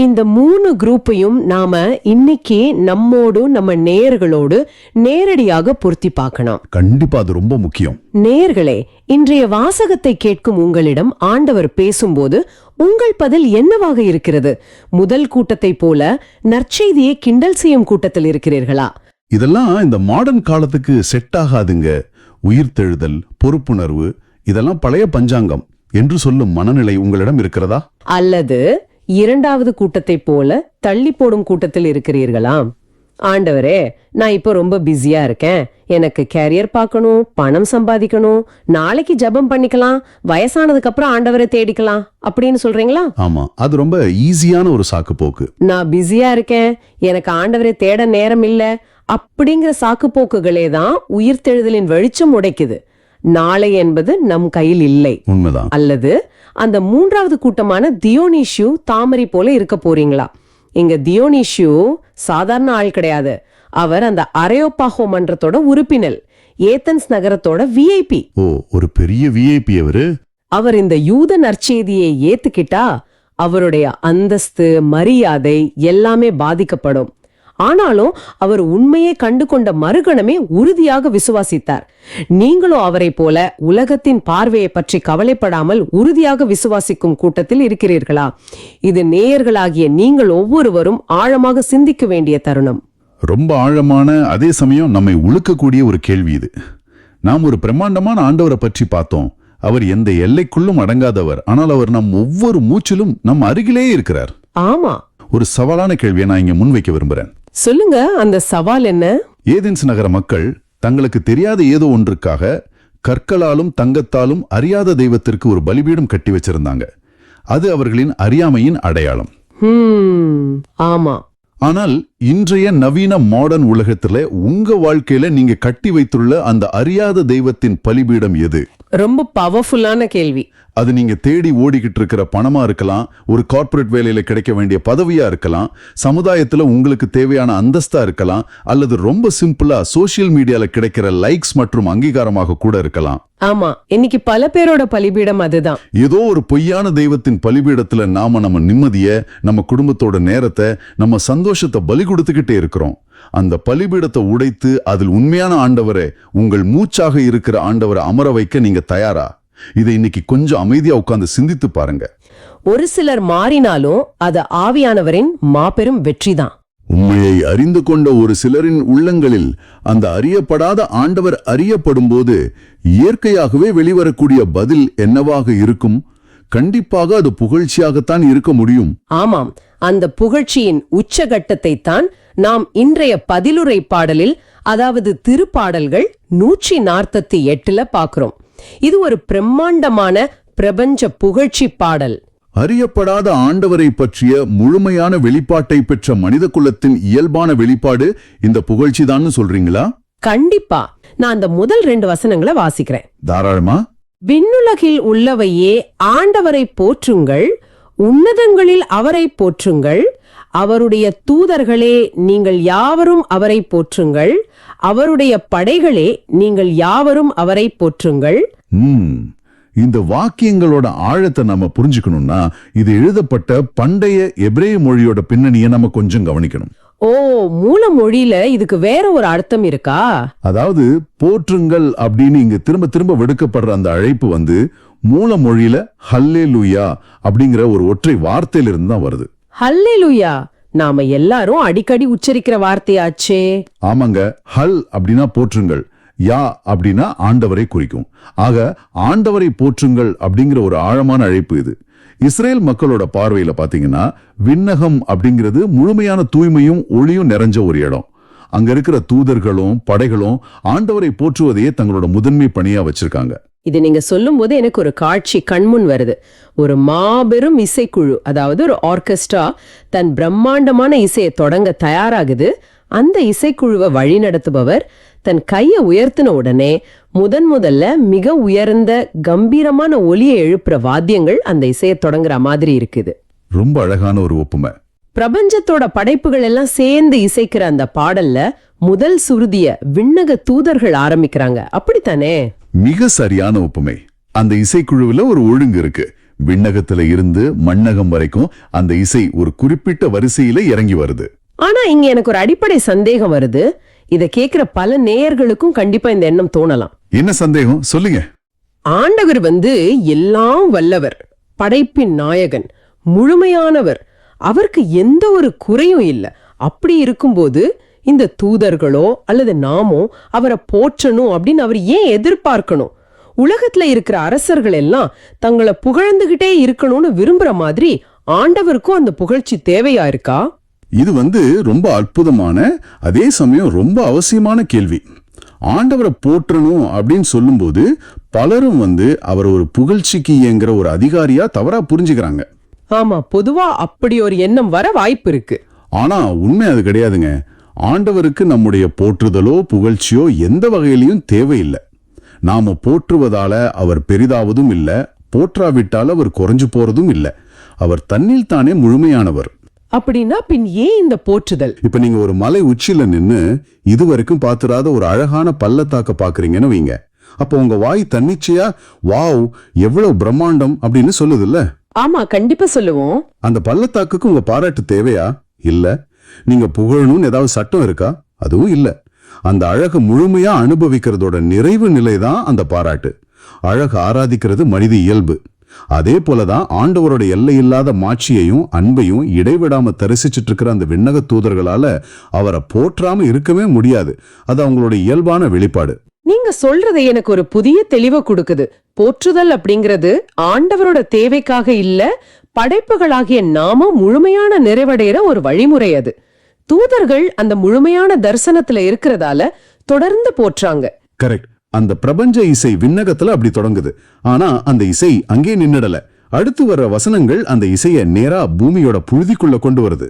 இந்த 3 குரூப்பையும் நாம இன்னைக்கு நம்மோடு நம்ம நேயர்களோடு நேரடியாக பொருத்தி பார்க்கணும். கண்டிப்பா, அது ரொம்ப முக்கியம். நேயர்களே, இன்றைய வாசகத்தை கேட்கும் உங்களிடம் ஆண்டவர் பேசும்போது உங்கள் பதில் என்னவாக இருக்கிறது? முதல் கூட்டத்தை போல நற்செய்தியை கிண்டல் செய்யும் கூட்டத்தில் இருக்கிறீர்களா? இதெல்லாம் இந்த மாடர்ன் காலத்துக்கு செட் ஆகாதுங்க. உயிர்த்தெழுதல், பொறுப்புணர்வு, இதெல்லாம் பழைய பஞ்சாங்கம் என்று சொல்லும் மனநிலை உங்களிடம் இருக்கிறதா? அல்லது இரண்டாவது கூட்டத்தை போல தள்ளி போடும் கூட்டத்தில் இருக்கிறீர்களா? ஆண்டவரே, நான் இப்போ ரொம்ப பிஸியா இருக்கேன், எனக்கு கேரியர் பார்க்கணும், பணம் சம்பாதிக்கணும், நாளைக்கு ஜெபம் பண்ணிக்கலாம், வயசானதுக்கு அப்புறம் ஆண்டவரை தேடிக்கலாம் அப்படின்னு சொல்றீங்களா? ஆமா, அது ரொம்ப ஈஸியான ஒரு சாக்கு போக்கு. நான் பிஸியா இருக்கேன், எனக்கு ஆண்டவரை தேட நேரம் இல்ல அப்படிங்கிற சாக்கு போக்குகளே தான் உயிர்த்தெழுதலின் வெளிச்சம் உடைக்குது. நாளை என்பது நம் கையில் இல்லை. உண்மைதான். அல்லது அந்த மூன்றாவது கூட்டமான தியோனிஷியு தாமரை போல இருக்க போறீங்களா? இங்க தியோனிஷியு சாதாரண ஆள் கிடையாது. அவர் அந்த அரையோப்பாகோ மன்றத்தோட உறுப்பினர், ஏதென்ஸ் நகரத்தோட விஐபி. ஓ, ஒரு பெரிய விஐபி அவரு. அவர் இந்த யூத நற்செய்தியை ஏத்துக்கிட்டா அவருடைய அந்தஸ்து, மரியாதை எல்லாமே பாதிக்கப்படும். ஆனாலும் அவர் உண்மையை கண்டு கொண்ட மறுகணமே உறுதியாக விசுவாசித்தார். நீங்களும் அவரை போல உலகத்தின் பார்வையை பற்றி கவலைப்படாமல் உறுதியாக விசுவாசிக்கும் கூட்டத்தில் இருக்கிறீர்களா? இது நேயர்களாகிய நீங்கள் ஒவ்வொருவரும் ஆழமாக சிந்திக்க வேண்டிய தருணம். ரொம்ப ஆழமான அதே சமயம் நம்மை உழுக்கக்கூடிய ஒரு கேள்வி இது. நாம் ஒரு பிரம்மாண்டமான ஆண்டவரை பற்றி பார்த்தோம். அவர் எந்த எல்லைக்குள்ளும் அடங்காதவர். ஆனால் அவர் நம் ஒவ்வொரு மூச்சிலும் நம் அருகிலேயே இருக்கிறார். ஆமா, ஒரு சவாலான கேள்வியை நான் இங்க முன்வைக்க விரும்புறேன். சொல்லுங்க, அந்த சவால் என்ன? ஏதென்ஸ் நகர மக்கள் தங்களுக்கு தெரியாத ஏதோ ஒன்றுக்காக கற்களாலும் தங்கத்தாலும் அறியாத தெய்வத்திற்கு ஒரு பலிபீடம் கட்டி வச்சிருந்தாங்க. அது அவர்களின் அறியாமையின் அடையாளம். ஆமா. ஆனால் இன்றைய நவீன மாடர்ன் உலகத்துல உங்க வாழ்க்கையில நீங்க கட்டி வைத்துள்ள அந்த அறியாத தெய்வத்தின் பலிபீடம் எது? ரொம்ப பவர்ஃபுல்லான கேள்வி. அது நீங்க தேடி ஓடிக்கிட்டு இருக்கிற பணமா இருக்கலாம், ஒரு கார்ப்பரேட் வேலையில கிடைக்க வேண்டிய பதவியா இருக்கலாம், சமுதாயத்துல உங்களுக்கு தேவையான அந்தஸ்தா இருக்கலாம், அல்லது ரொம்ப சிம்பிளா சோசியல் மீடியால கிடைக்கிற லைக்ஸ் மற்றும் அங்கீகாரமாக கூட இருக்கலாம். ஆமா, இன்னைக்கு பல பேரோட பலிபீடம் அதுதான். ஏதோ ஒரு பொய்யான தெய்வத்தின் பலிபீடத்துல நாம நம்ம நிம்மதிய, நம்ம குடும்பத்தோட நேரத்தை, நம்ம சந்தோஷத்தை பலி கொடுத்துக்கிட்டே இருக்கிறோம். அந்த பலிபீடத்தை உடைத்து அதில் உண்மையான ஆண்டவரை, உங்கள் மூச்சாக இருக்கிற ஆண்டவரை அமர வைக்க நீங்க தயாரா? இதை இன்னைக்கு கொஞ்சம் அமைதியா உட்கார்ந்து சிந்தித்து பாருங்க. ஒரு சிலர் மாறினாலும் அது ஆவியானவரின் மாபெரும் வெற்றிதான். உண்மையை அறிந்து கொண்ட ஒரு சிலரின் உள்ளங்களில் அந்த அறியப்படாத ஆண்டவர் அறியப்படும் போது இயற்கையாகவே வெளிவரக்கூடிய பதில் என்னவாக இருக்கும்? கண்டிப்பாக அது புகழ்ச்சியாகத்தான் இருக்க முடியும். ஆமாம், அந்த புகழ்ச்சியின் உச்சகட்டத்தை தான் நாம் இன்றைய பதிலுரை பாடலில், அதாவது திருப்பாடல்கள் 148 பார்க்கிறோம். இது ஒரு பிரம்மாண்டமான பிரபஞ்ச புகழ்ச்சி பாடல். அறியப்படாத ஆண்டவரை பற்றிய முழுமையான வெளிப்பாட்டை பெற்ற மனித குலத்தின் இயல்பான வெளிப்பாடு இந்த புகழ்ச்சிதான்னு சொல்றீங்களா? கண்டிப்பா. நான் அந்த முதல் 2 வசனங்களை வாசிக்கிறேன். தாராளமா. விண்ணுலகில் உள்ளவையே ஆண்டவரை போற்றுங்கள், உன்னதங்களில் அவரை போற்றுங்கள், அவருடைய தூதர்களே நீங்கள் யாவரும் அவரை போற்றுங்கள், அவருடைய படைகளே நீங்கள் யாவரும் அவரை போற்றுங்கள். இந்த வாக்கியங்களோட ஆழத்தை நம்ம புரிஞ்சுக்கணும்னா இது எழுதப்பட்ட பண்டைய எபிரேய மொழியோட பின்னணியை நம்ம கொஞ்சம் கவனிக்கணும். ஓ, மூல மொழியில இதுக்கு வேற ஒரு அர்த்தம் இருக்கா? அதாவது போற்றுங்கள் அப்படின்னு இங்க திரும்ப திரும்ப விடுக்கப்படுற அந்த அழைப்பு மூல மொழியில ஹல்லேலூயா அப்படிங்கிற ஒரு ஒற்றை வார்த்தையிலிருந்து தான் வருது. ஹல்லேலூயா நாம எல்லாரும் அடிக்கடி உச்சரிக்கிற வார்த்தையாச்சே. ஆமாங்க. ஹல் அப்படின்னா போற்றுங்கள், யா அப்படின்னா ஆண்டவரை குறிக்கும். ஆக ஆண்டவரை போற்றுங்கள் அப்படிங்கிற ஒரு ஆழமான அழைப்பு இது. இஸ்ரேல் மக்களோட பார்வையில பாத்தீங்கன்னா விண்ணகம் அப்படிங்கிறது முழுமையான தூய்மையும் ஒளியும் நிறைஞ்ச ஒரு இடம். அங்க இருக்கிற தூதர்களும் படைகளும் ஆண்டவரை போற்றுவதையே தங்களோட முதன்மை பணியா வச்சிருக்காங்க. இது நீங்க சொல்லும் போது எனக்கு ஒரு காட்சி கண்முன் வருது. ஒரு மாபெரும் இசைக்குழு, அதாவது ஒரு ஆர்கெஸ்ட்ரா தன் பிரம்மாண்டமான இசையை தொடங்க தயாராகுது. அந்த இசைக்குழுவை வழிநடத்துபவர் தன் கையை உயர்த்தின உடனே முதல்ல மிக உயர்ந்த கம்பீரமான ஒலியை எழுப்புற வாத்தியங்கள் அந்த இசையை தொடங்குற மாதிரி இருக்குது. ரொம்ப அழகான ஒரு ஒப்புமை. பிரபஞ்சத்தோட படைப்புகள் எல்லாம் சேர்ந்து இசைக்கிற அந்த பாடல்ல முதல் சுருதிய விண்ணக தூதர்கள் ஆரம்பிக்கிறாங்க, அப்படித்தானே? மிக சரியான ஒப்புமை. அந்த இசைக்குழுவுல ஒரு ஒழுங்கு இருக்கு. விண்ணகத்துல இருந்து மண்ணகம் வரைக்கும் அந்த இசை ஒரு குறிப்பிட்ட வரிசையில இறங்கி வருது. ஆனா இங்க எனக்கு ஒரு அடிப்படை சந்தேகம் வருது. இத கேக்குற பல நேயர்களுக்கும் கண்டிப்பா இந்த எண்ணம் தோணலாம். என்ன சந்தேகம்? சொல்லுங்க. ஆண்டவர் எல்லாம் வல்லவர், படைப்பின் நாயகன், முழுமையானவர், அவருக்கு எந்த ஒரு குறையும் இல்லை. அப்படி இருக்கும்போது இந்த தூதர்களோ அல்லது நாமோ அவரை போற்றணும் அப்படின்னு அவர் ஏன் எதிர்பார்க்கணும்? உலகத்துல இருக்கிற அரசர்கள் எல்லாம் தங்களை புகழ்ந்துகிட்டே இருக்கணும்னு விரும்புற மாதிரி ஆண்டவருக்கும் அந்த புகழ்ச்சி தேவையா இருக்கா? இது ரொம்ப அற்புதமான, அதே சமயம் ரொம்ப அவசியமான கேள்வி. ஆண்டவரை போற்றணும் அப்படின்னு சொல்லும்போது பலரும் அவர் ஒரு புகழ்ச்சிக்கு இயங்குற ஒரு அதிகாரியா தவறா புரிஞ்சுக்கிறாங்க. ஆமா, பொதுவா அப்படி ஒரு எண்ணம் வர வாய்ப்பு இருக்கு. ஆனா உண்மை அது கிடையாதுங்க. ஆண்டவருக்கு நம்முடைய போற்றுதலோ புகழ்ச்சியோ எந்த வகையிலையும் தேவையில்லை. நாம போற்றுவதால அவர் பெரிதாவதும் இல்ல, போற்றாவிட்டால் அவர் குறைஞ்சு போறதும் இல்ல. அவர் தன்னில் தானே முழுமையானவர். அப்படின்னா பின் ஏன் இந்த போற்றுதல்? இப்ப நீங்க ஒரு மலை உச்சியில நின்னு இதுவரைக்கும் பாத்துறாத ஒரு அழகான பள்ளத்தாக்க பாக்குறீங்கன்னு வைங்க. அப்போ உங்க வாய் தன்னிச்சையா வாவ் எவ்வளவு பிரம்மாண்டம் அப்படின்னு சொல்லுது இல்ல? ஆமா, கண்டிப்பா சொல்லுவோம். அந்த பள்ளத்தாக்குக்கு உங்க பாராட்டு தேவையா? இல்ல. நீங்க புகழணும்னு ஏதாவது சட்டம் இருக்கா? அதுவும் இல்ல. அந்த அழகு முழுமையா அனுபவிக்கிறதோட நிறைவு நிலைதான் அந்த பாராட்டு. அழகு ஆராதிக்கிறது மனித இயல்பு. அதே போலதான் ஆண்டவரோட எல்லையில்லாத மாட்சியையும் அன்பையும் இடைவிடாம தரிசிச்சிட்டு இருக்கிற அந்த விண்ணக தூதர்களால அவரை போற்றாம இருக்கவே முடியாது. அது அவங்களோட இயல்பான வெளிப்பாடு. நீங்க சொல்றது எனக்கு ஒரு புதிய தெளிவை கொடுக்குது. போற்றுதல் அப்படிங்கிறது ஆண்டவரோட தேவைக்காக இல்ல, படைப்புகளாகிய நாம முழுமையான நிறைவடைகிற ஒரு வழிமுறை. அது தூதர்கள் அந்த முழுமையான தரிசனத்துல இருக்கிறதால தொடர்ந்து போற்றாங்க. கரெக்ட். அந்த பிரபஞ்ச இசை விண்ணகத்துல அப்படி தொடங்குது. ஆனா அந்த இசை அங்கே நின்னுடல. அடுத்து வர்ற வசனங்கள் அந்த இசைய நேரா பூமியோட புழுதிக்குள்ள கொண்டு வருது.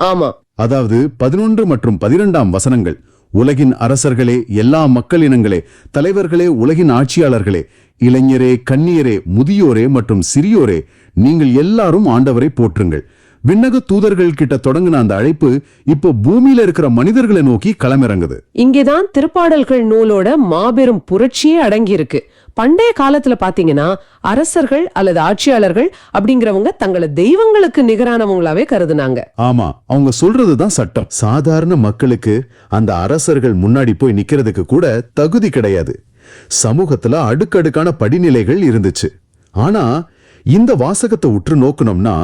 ஆமா. அதாவது 11 மற்றும் 12ஆம் வசனங்கள், உலகின் அரசர்களே, எல்லா மக்கள் இனங்களே, தலைவர்களே, உலகின் ஆட்சியாளர்களே, இளைஞரே, கன்னியரே, முதியோரே மற்றும் சிறியோரே, நீங்கள் எல்லாரும் ஆண்டவரை போற்றுங்கள். விண்ணக தூதர்கள் கிட்ட தொடங்கின அந்த அழைப்பு இப்போ பூமியில இருக்கிற மனிதர்களை நோக்கி களமிறங்குது. இங்கேதான் திருப்பாடல்கள் நூலோட மாபெரும் புரட்சியே அடங்கி இருக்கு. பண்டைய காலத்துல பாத்தீங்கன்னா அரசர்கள் அல்லது ஆட்சியாளர்கள் அப்படிங்கிறவங்க தங்களை தெய்வங்களுக்கு நிகரானவங்களாவே கருதுனாங்க. ஆமா, அவங்க சொல்றதுதான் சட்டம். சாதாரண மக்களுக்கு அந்த அரசர்கள் முன்னாடி போய் நிக்கிறதுக்கு கூட தகுதி கிடையாது. சமூகத்துல அடுக்கடுக்கான படிநிலைகள் இருந்துச்சு. ஆனா இந்த வாசகத்தை உற்று நோக்கணும்னா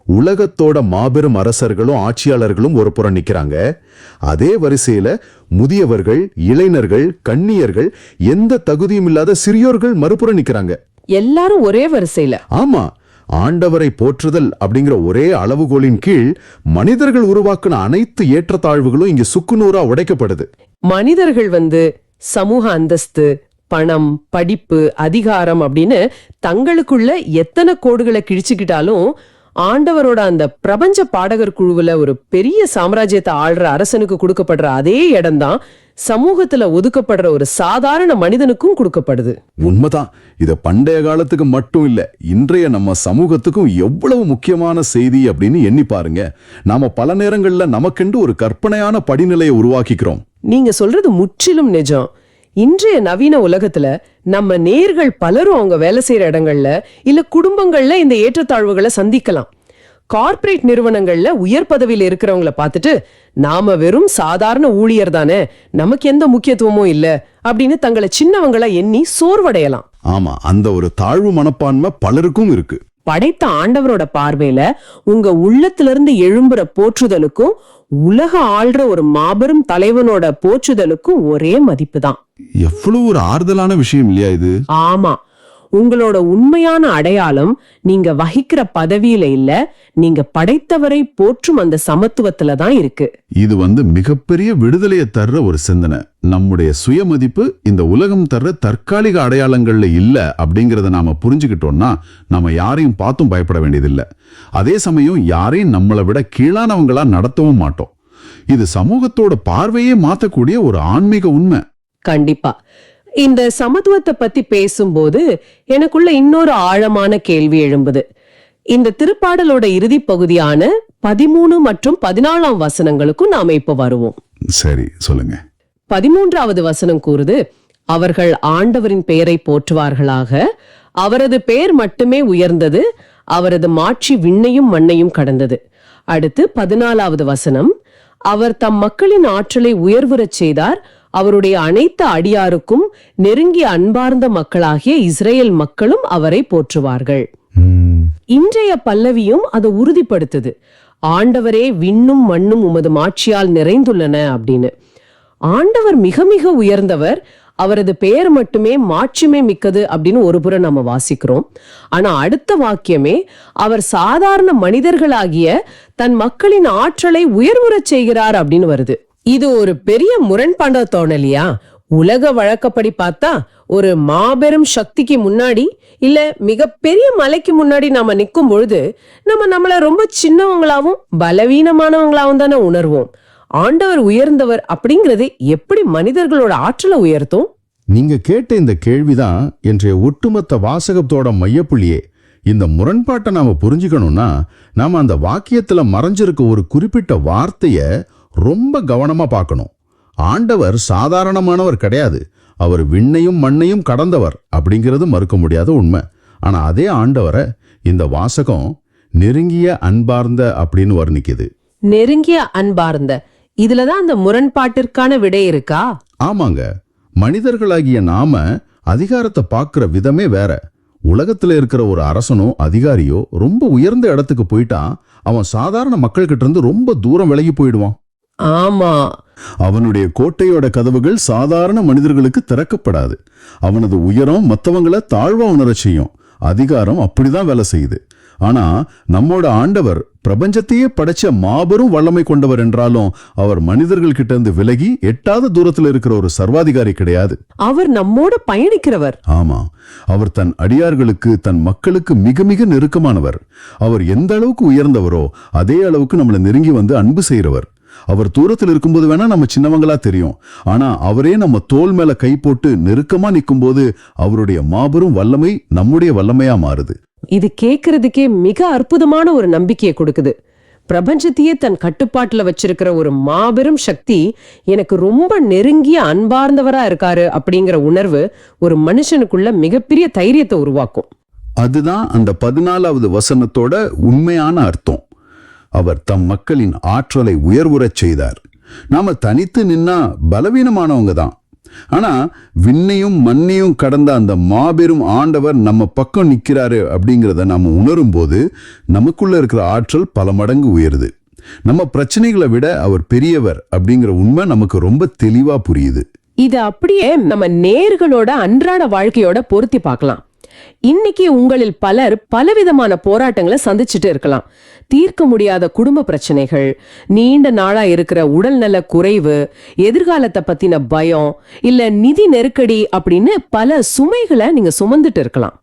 உலகத்தோட மாபெரும் அரசர்களும் ஆட்சியாளர்களும் ஒரு புறம் நிக்கிறாங்க. அதே வரிசையில முதியவர்கள், இளைஞர்கள், கன்னியர்கள், எந்த தகுதியும் இல்லாத சிறியோர்கள் மறுபுறம் நிக்கிறாங்க. எல்லாரும் ஒரே வரிசையில. ஆமா, ஆண்டவரை போற்றுதல் அப்படிங்கிற ஒரே அளவுகோலின் கீழ் மனிதர்கள் உருவாக்குன அனைத்து ஏற்றத்தாழ்வுகளும் இங்க சுக்குநூறா உடைக்கப்படுது. மனிதர்கள் சமூக அந்தஸ்து, பணம், படிப்பு, அதிகாரம் அப்படின்னு தங்களுக்குள்ள எத்தனை கோடுகளை கிழிச்சுக்கிட்டாலும் ஆண்டவரோட அந்த பிரபஞ்ச பாடகர் குழுவுல ஒரு பெரிய சாம்ராஜ்யத்தை ஆள்ற அரசனுக்கு கொடுக்கப்படுற அதே இடம்தான் சமூகத்துல ஒதுக்கப்படுற ஒரு சாதாரண மனிதனுக்கும் கொடுக்கப்படுது. உண்மைதான். இத பண்டைய காலத்துக்கு மட்டும் இல்ல, இன்றைய நம்ம சமூகத்துக்கும் எவ்வளவு முக்கியமான செய்தி அப்படின்னு எண்ணி பாருங்க. நாம பல நேரங்கள்ல நமக்கென்று ஒரு கற்பனையான படிநிலையை உருவாக்கிக்கிறோம். நீங்க சொல்றது முற்றிலும் நிஜம். இன்றைய நவீன உலகத்துல நம்ம நேர்கள் பலரும் அவங்க வேலை செய்யற இடங்கள்ல இல்ல குடும்பங்கள்ல இந்த ஏற்றத்தாழ்வுகளை சந்திக்கலாம். கார்ப்பரேட் நிறுவனங்கள்ல உயர் பதவியில இருக்கிறவங்களை பார்த்துட்டு நாம வெறும் சாதாரண ஊழியர் தானே, நமக்கு எந்த முக்கியத்துவமும் இல்ல அப்படின்னு தங்களை சின்னவங்களா எண்ணி சோர்வடையலாம். ஆமா, அந்த ஒரு தாழ்வு மனப்பான்மை பலருக்கும் இருக்கு. படைத்த ஆண்டவரோட பார்வையில உங்க உள்ளத்திலிருந்து எழும்புற போற்றுதலுக்கும் உலக ஆள்ற ஒரு மாபெரும் தலைவனோட போற்றுதலுக்கும் ஒரே மதிப்பு தான். எவ்வளவு ஒரு ஆறுதலான விஷயம் இல்லையா இது? ஆமா, உங்களோட உண்மையான அடையாளம் நீங்க வகிக்கிற பதவியில இல்ல, நீங்க படைத்தவரை போற்றும் அந்த சமத்துவத்துல தான் இருக்கு. இது மிகப்பெரிய விடுதலையை தர்ற ஒரு சிந்தனை. நம்முடைய சுயமதிப்பு இந்த உலகம் தர்ற தற்காலிக அடையாளங்கள்ல இல்ல அப்படிங்கறத நாம புரிஞ்சுக்கிட்டோம்னா நம்ம யாரையும் பார்த்தும் பயப்பட வேண்டியதில்லை. அதே சமயம் யாரையும் நம்மளை விட கீழானவங்களா நடத்தவும் மாட்டோம். இது சமூகத்தோட பார்வையே மாத்தக்கூடிய ஒரு ஆன்மீக உண்மை. கண்டிப்பா. இந்த சமத்துவத்தை பத்தி பேசும்போது எனக்குள்ள இன்னொரு ஆழமான கேள்வி எழும்புது. இந்த திருப்பாடலோட இறுதி பகுதியான 13 மற்றும் 14ஆம் வசனங்களுக்கும் நாம இப்ப வருவோம். சரி, சொல்லுங்க. 13வது வசனம் கூறுது, அவர்கள் ஆண்டவரின் பெயரை போற்றுவார்களாக, அவரது பெயர் மட்டுமே உயர்ந்தது, அவரது மாட்சி விண்ணையும் மண்ணையும் கடந்தது. அடுத்து 14வது வசனம், அவர் தம் மக்களின் ஆற்றலை உயர்வுறச் செய்தார், அவருடைய அனைத்து அடியாருக்கும் நெருங்கிய அன்பார்ந்த மக்களாகிய இஸ்ரேல் மக்களும் அவரை போற்றுவார்கள். இன்றைய பல்லவியும் அதை உறுதிப்படுத்துது. ஆண்டவரே, விண்ணும் மண்ணும் உமது மாட்சியால் நிறைந்துள்ளன அப்படின்னு. ஆண்டவர் மிக மிக உயர்ந்தவர், அவரது பெயர் மட்டுமே மாட்சிமை மிக்கது அப்படின்னு ஒரு புறம் நம்ம வாசிக்கிறோம். ஆனா அடுத்த வாக்கியமே அவர் சாதாரண மனிதர்களாகிய தன் மக்களின் ஆற்றலை உயர்வுறச் செய்கிறார் அப்படின்னு வருது. இது ஒரு பெரிய முரண்பாட தோணலையா? உலக வழக்கப்படி பார்த்தா ஒரு மாபெரும் சக்திக்கு முன்னாடி இல்ல மிகப்பெரிய மலைக்கு முன்னாடி நாம நிக்கும் பொழுது நம்மள ரொம்ப சின்னவங்களாவும் பலவீனமானவங்களாவும் தானே உணர்வோம். ஆண்டவர் உயர்ந்தவர் அப்படிங்கிறது எப்படி மனிதர்களோட ஆற்றலை உயர்த்தும்? நீங்க கேட்ட இந்த கேள்விதான் இன்றைய ஒட்டுமொத்த வாசகத்தோட மையப்புள்ளியே. இந்த முரண்பாட்டை நாம புரிஞ்சுக்கணும்னா நாம அந்த வாக்கியத்துல மறைஞ்சிருக்க ஒரு குறிப்பிட்ட வார்த்தைய ரொம்ப கவனமா பார்க்கணும். ஆண்டவர் சாதாரணமானவர் கிடையாது, அவர் விண்ணையும் மண்ணையும் கடந்தவர் அப்படிங்கிறது மறுக்க முடியாத உண்மை. ஆனா அதே ஆண்டவரை இந்த வாசகம் நெருங்கிய அன்பார்ந்த அப்படின்னு வர்ணிக்குது. நெருங்கிய அன்பார்ந்த, இதுலதான் அந்த முரண்பாட்டிற்கான விடை இருக்கா? ஆமாங்க, மனிதர்களாகிய நாம அதிகாரத்தை பார்க்கிற விதமே வேற. உலகத்துல இருக்கிற ஒரு அரசனோ அதிகாரியோ ரொம்ப உயர்ந்த இடத்துக்கு போயிட்டான், அவன் சாதாரண மக்கள் கிட்ட இருந்து ரொம்ப தூரம் விலகி போயிடுவான். ஆமா, அவனுடைய கோட்டையோட கதவுகள் சாதாரண மனிதர்களுக்கு திறக்கப்படாது. அவனது உயரம் மத்தவங்கள தாழ்வா உணரச் செய்யும். அதிகாரம் அப்படிதான் வேலை செய்யுது. ஆனா நம்மோட ஆண்டவர் பிரபஞ்சத்தையே படைச்ச மாபெரும் வல்லமை கொண்டவர் என்றாலும் அவர் மனிதர்கள் கிட்ட இருந்து விலகி எட்டாத தூரத்துல இருக்கிற ஒரு சர்வாதிகாரி கிடையாது. அவர் நம்மோட பயணிக்கிறவர். ஆமா, அவர் தன் அடியார்களுக்கு, தன் மக்களுக்கு மிக மிக நெருக்கமானவர். அவர் எந்த அளவுக்கு உயர்ந்தவரோ அதே அளவுக்கு நம்மளை நெருங்கி வந்து அன்பு செய்யறவர். அவர் தூரத்தில் இருக்கும்போது வேணா நம்ம சின்னவங்களா தெரியும், ஆனா அவரே நம்ம தோள் மேல கை போட்டு நெருக்கமா நிற்கும் போது அவருடைய மாபெரும் வல்லமை நம்முடைய வல்லமையா மாறுது. இது கேட்கறதுக்கே மிக அற்புதமான ஒரு நம்பிக்கையை கொடுக்குது. பிரபஞ்சத்தையே தன் கட்டுப்பாட்டுல வச்சிருக்கிற ஒரு மாபெரும் சக்தி எனக்கு ரொம்ப நெருங்கிய அன்பார்ந்தவரா இருக்காரு அப்படிங்கிற உணர்வு ஒரு மனுஷனுக்குள்ள மிகப்பெரிய தைரியத்தை உருவாக்கும். அதுதான் அந்த 14வது வசனத்தோட உண்மையான அர்த்தம். அவர் தம் மக்களின் ஆற்றலை உயர்வுறச் செய்தார். நாம தனித்து நின்னா பலவீனமானவங்க தான். ஆனா விண்ணையும் மண்ணையும் கடந்த அந்த மாபெரும் ஆண்டவர் நம்ம பக்கம் நிக்கிறாரு அப்படிங்கிறத நாம உணரும் போது நமக்குள்ள இருக்கிற ஆற்றல் பல மடங்கு உயருது. நம்ம பிரச்சனைகளை விட அவர் பெரியவர் அப்படிங்கிற உண்மை நமக்கு ரொம்ப தெளிவா புரியுது. இது அப்படியே நம்ம நேர்களோட அன்றாட வாழ்க்கையோட பொருத்தி பார்க்கலாம். இன்னைக்கு உங்களில் பலர் பலவிதமான போராட்டங்களை சந்திச்சுட்டு இருக்கலாம். தீர்க்க முடியாத குடும்ப பிரச்சனைகள், நீண்ட நாளா இருக்கிற உடல்நல குறைவு, எதிர்காலத்தை பத்தின பயம், இல்ல நிதி நெருக்கடி அப்படின்னு பல சுமைகளை நீங்க சுமந்துட்டு இருக்கலாம்.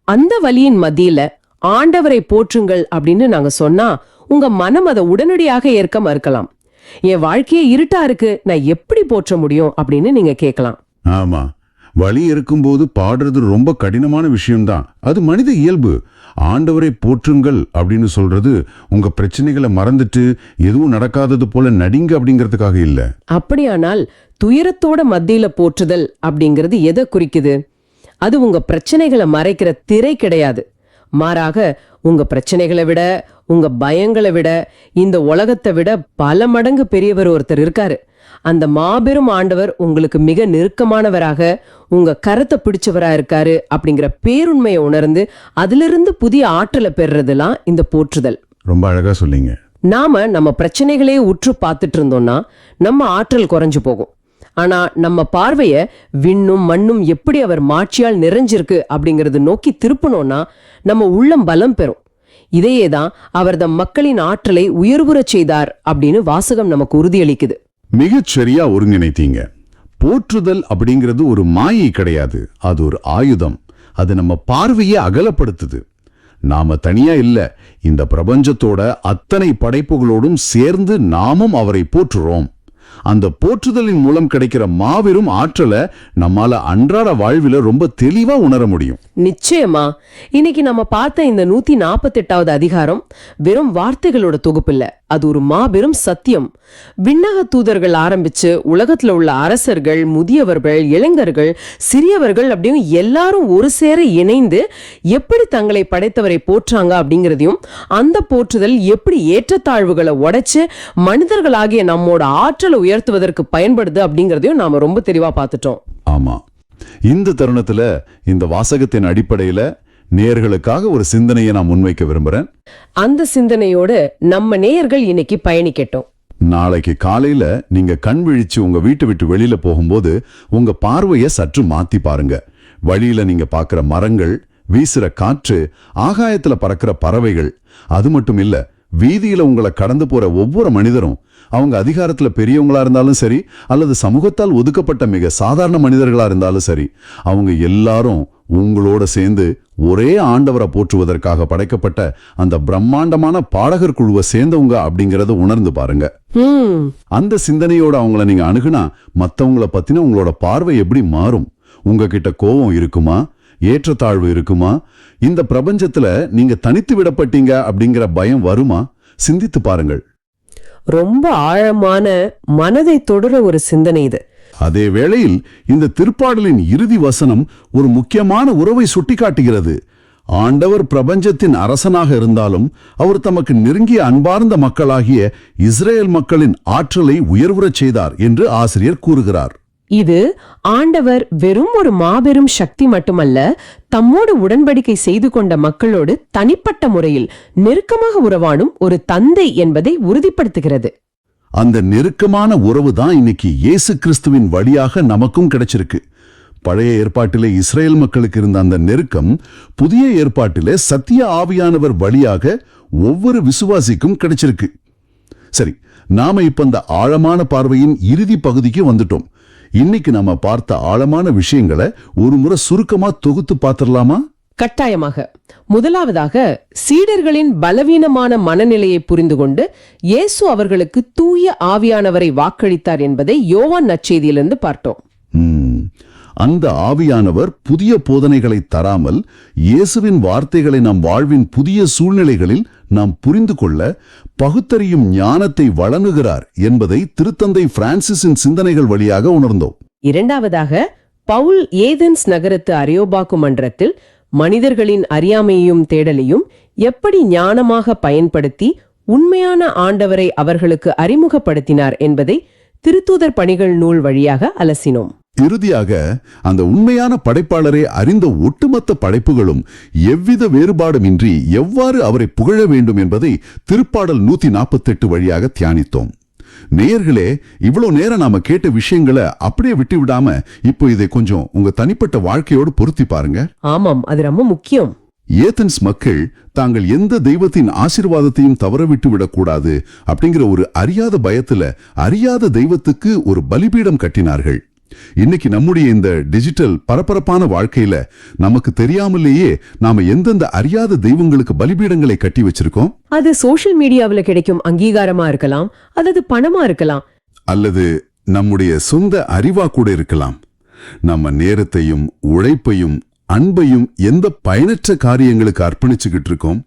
அந்த வலியின் மத்தியில ஆண்டவரை போற்றுங்கள் அப்படின்னு நாங்க சொன்னா உங்க மனம் அதை உடனடியாக ஏற்க மறுக்கலாம். என் வாழ்க்கையே இருட்டா இருக்கு, நான் எப்படி போற்ற முடியும் அப்படின்னு நீங்க கேட்கலாம். ஆமா, வலி இருக்கும்போது பாடுறது ரொம்ப கடினமான விஷயம்தான். அது மனித இயல்பு. ஆண்டவரை போற்றுங்கள் அப்படின்னு சொல்றது உங்க பிரச்சனைகளை மறந்துட்டு எதுவும் நடக்காதது போல நடிங்க அப்படிங்கிறதுக்காக இல்ல. அப்படியானால் துயரத்தோட மத்தியில போற்றுதல் அப்படிங்கிறது எதை குறிக்குது? அது உங்க பிரச்சனைகளை மறைக்கிற திரை கிடையாது. மாறாக உங்க பிரச்சனைகளை விட, உங்க பயங்களை விட, இந்த உலகத்தை விட பல மடங்கு பெரியவர் ஒருத்தர் இருக்காரு. அந்த மாபெரும் ஆண்டவர் உங்களுக்கு மிக நெருக்கமானவராக, உங்க கரத்தை பிடிச்சவரா இருக்காரு அப்படிங்கிற பேருண்மையை உணர்ந்து அதிலிருந்து புதிய ஆற்றலை பெறுறதுலாம் இந்த போற்றுதல். ரொம்ப அழகா சொல்லிங்க. நாம நம்ம பிரச்சனைகளே உற்று பார்த்துட்டு இருந்தோம்னா நம்ம ஆற்றல் குறைஞ்சு போகும். ஆனா நம்ம பார்வைய விண்ணும் மண்ணும் எப்படி அவர் மாட்சியால் நிறைஞ்சிருக்கு அப்படிங்கறது நோக்கி திருப்பணும்னா நம்ம உள்ளம் பலம் பெறும். இதையேதான் அவர் தம் மக்களின் ஆற்றலை உயர்வுறச் செய்தார் அப்படின்னு வாசகம் நமக்கு உறுதியளிக்குது. மிகச் சரியா ஒருங்கிணைத்தீங்க. போற்றுதல் அப்படிங்கிறது ஒரு மாயை கிடையாது, அது ஒரு ஆயுதம். அது நம்ம பார்வையை அகலப்படுத்துது. நாம தனியா இல்ல, இந்த பிரபஞ்சத்தோட அத்தனை படைப்புகளோடும் சேர்ந்து நாமும் அவரை போற்றுறோம். அந்த போற்றுதலின் மூலம் கிடைக்கிற மாபெரும் ஆற்றலை நம்மால அன்றாட வாழ்வில ரொம்ப தெளிவா உணர முடியும். நிச்சயமா. இன்னைக்கு நம்ம பார்த்த இந்த 148வது அதிகாரம் வெறும் வார்த்தைகளோட தொகுப்பு இல்ல, அது ஒரு மாபெரும் சத்தியம். விண்ணக தூதர்கள் ஆரம்பிச்சு உலகத்துல உள்ள அரசர்கள், முதியவர்கள், இளைஞர்கள், சிறியவர்கள் அப்படின்னு எல்லாரும் ஒரு சேர இணைந்து எப்படி தங்களை படைத்தவரை போற்றாங்க அப்படிங்கிறதையும், அந்த போற்றுதல் எப்படி ஏற்றத்தாழ்வுகளை உடைச்சு மனிதர்களாகிய நம்மோட ஆற்றலை உயர்த்துவதற்கு பயன்படுது அப்படிங்கிறதையும் நாம ரொம்ப தெளிவா பார்த்துட்டோம். ஆமா, இந்த தருணத்துல இந்த வாசகத்தின் அடிப்படையில நேயர்களுக்காக ஒரு சிந்தனையை நான் முன்வைக்க விரும்புறேன். அந்த சிந்தனையோடு நம்ம நேயர்கள் இன்னைக்கு பயணிக்கட்டும். நாளைக்கு காலையில நீங்க கண் விழிச்சு உங்க வீட்டை விட்டு வெளியில போகும்போது உங்க பார்வையை சற்று மாத்தி பாருங்க. வழியில நீங்க பார்க்கிற மரங்கள், வீசுற காற்று, ஆகாயத்துல பறக்கிற பறவைகள், அது மட்டும் இல்ல வீதியில உங்களை கடந்து போற ஒவ்வொரு மனிதரும், அவங்க அதிகாரத்துல பெரியவங்களா இருந்தாலும் சரி அல்லது சமூகத்தால் ஒதுக்கப்பட்ட மிக சாதாரண மனிதர்களா இருந்தாலும் சரி, அவங்க எல்லாரும் உங்களோட சேர்ந்து ஒரே ஆண்டவரை போற்றுவதற்காக படைக்கப்பட்ட அந்த பிரம்மாண்டமான பாடகர் குழுவை சேர்ந்தவங்க அப்படிங்கறத உணர்ந்து பாருங்க. அந்த சிந்தனையோட அவங்கள நீங்க அணுகுனா மத்தவங்கள பத்தின உங்களோட பார்வை எப்படி மாறும்? உங்ககிட்ட கோபம் இருக்குமா? ஏற்றத்தாழ்வு இருக்குமா? இந்த பிரபஞ்சத்துல நீங்க தனித்து விடப்பட்டீங்க அப்படிங்கிற பயம் வருமா? சிந்தித்து பாருங்கள். ரொம்ப ஆழமான, மனதை தொடுற ஒரு சிந்தனை இது. அதே வேளையில் இந்த திருப்பாடலின் இறுதி வசனம் ஒரு முக்கியமான உறவை சுட்டிக்காட்டுகிறது. ஆண்டவர் பிரபஞ்சத்தின் அரசனாக இருந்தாலும் அவர் தமக்கு நெருங்கிய அன்பார்ந்த மக்களாகிய இஸ்ரேல் மக்களின் ஆற்றலை உயர்வுறச் செய்தார் என்று ஆசிரியர் கூறுகிறார். இது ஆண்டவர் வெறும் ஒரு மாபெரும் சக்தி மட்டுமல்ல, தம்மோடு உடன்படிக்கை செய்து கொண்ட மக்களோடு தனிப்பட்ட முறையில் நெருக்கமாக உறவாடும் ஒரு தந்தை என்பதை உறுதிப்படுத்துகிறது. அந்த நெருக்கமான உறவு தான் இன்னைக்கு இயேசு கிறிஸ்துவின் வழியாக நமக்கும் கிடைச்சிருக்கு. பழைய ஏற்பாட்டிலே இஸ்ரேல் மக்களுக்கு இருந்த அந்த நெருக்கம் புதிய ஏற்பாட்டிலே சத்திய ஆவியானவர் வழியாக ஒவ்வொரு விசுவாசிக்கும் கிடைச்சிருக்கு. சரி, நாம இப்ப அந்த ஆழமான பார்வையின் இறுதி பகுதிக்கு வந்துட்டோம். இன்னைக்கு நாம பார்த்த ஆழமான விஷயங்களை ஒரு முறை சுருக்கமா தொகுத்து பார்த்திடலாமா? கட்டாயமாக. முதலாவதாக, சீடர்களின் பலவீனமான மனநிலையை புரிந்து கொண்டு இயேசு அவர்களுக்கு தூய ஆவியானவரை வாக்களித்தார் என்பதை யோவான் நற்செய்தியிலிருந்து பார்த்தோம். அந்த ஆவியானவர் புதிய போதனைகளை தராமல் இயேசுவின் வார்த்தைகளை நம் வாழ்வின் புதிய சூழ்நிலைகளில் நாம் புரிந்து கொள்ள பகுத்தறியும் ஞானத்தை வழங்குகிறார் என்பதை திருத்தந்தை பிரான்சிஸின் சிந்தனைகள் வழியாக உணர்ந்தோம். இரண்டாவதாக, பவுல் ஏதென்ஸ் நகரத்து அரியோபாகு மன்றத்தில் மனிதர்களின் அறியாமையையும் தேடலையும் எப்படி ஞானமாக பயன்படுத்தி உண்மையான ஆண்டவரை அவர்களுக்கு அறிமுகப்படுத்தினார் என்பதை திருத்தூதர் பணிகள் நூல் வழியாக அலசினோம். இறுதியாக, அந்த உண்மையான படைப்பாளரை அறிந்த ஒட்டுமொத்த படைப்புகளும் எவ்வித வேறுபாடுமின்றி எவ்வாறு அவரை புகழ வேண்டும் என்பதை திருப்பாடல் 148 வழியாக தியானித்தோம். நேயர்களே, இவ்வளவு நேரம் நாம கேட்ட விஷயங்களை அப்படியே விட்டு விடாம இப்போ இதை கொஞ்சம் உங்க தனிப்பட்ட வாழ்க்கையோடு பொருத்தி பாருங்க. ஆமாம், அது ரொம்ப முக்கியம். ஏதென்ஸ் மக்கள் தாங்கள் எந்த தெய்வத்தின் ஆசீர்வாதத்தையும் தவறவிட்டு விடக்கூடாது அப்படிங்கிற ஒரு அறியாத பயத்துல அறியாத தெய்வத்துக்கு ஒரு பலிபீடம் கட்டினார்கள். இன்னைக்கு நம்முடைய இந்த டிஜிட்டல் பரபரப்பான வாழ்க்கையில நமக்கு தெரியாமலேயே நாம எந்தெந்த அறியாத தெய்வங்களுக்கு பலிபீடங்களை கட்டி வச்சிருக்கோம். அது சோஷியல் மீடியாவில் கிடைக்கும் அங்கீகாரமா இருக்கலாம், அல்லது பணமா இருக்கலாம், அல்லது நம்முடைய சொந்த அறிவா கூட இருக்கலாம். நம்ம நேரத்தையும் உழைப்பையும் அன்பையும் எந்த பயனற்ற காரியங்களுக்கு அர்ப்பணிச்சுக்கிட்டு இருக்கோம்.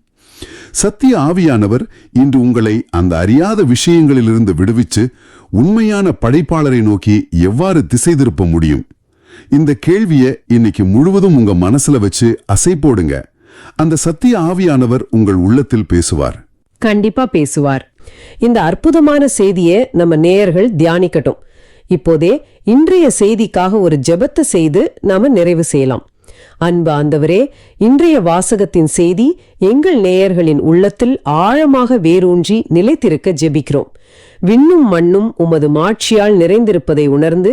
சத்திய ஆவியானவர் இன்று உங்களை அந்த அறியாத விஷயங்களிலிருந்து விடுவிச்சு உண்மையான படைப்பாளரை நோக்கி எவ்வாறு திசை திருப்ப முடியும்? இந்த கேள்வியை இன்னைக்கு முழுவதும் உங்க மனசுல வச்சு அசை போடுங்க. அந்த சத்திய ஆவியானவர் உங்கள் உள்ளத்தில் பேசுவார். கண்டிப்பா பேசுவார். இந்த அற்புதமான செய்தியை நம்ம நேயர்கள் தியானிக்கட்டும். இப்போதே இன்றைய செய்திக்காக ஒரு ஜெபத்தை செய்து நாம நிறைவு செய்யலாம். அன்பு ஆண்டவரே, இன்றைய வாசகத்தின் செய்தி எங்கள் நேயர்களின் உள்ளத்தில் ஆழமாக வேரூன்றி நிலைத்திருக்க ஜெபிக்கிறோம். விண்ணும் மண்ணும் உமது மாட்சியால் நிறைந்திருப்பதை உணர்ந்து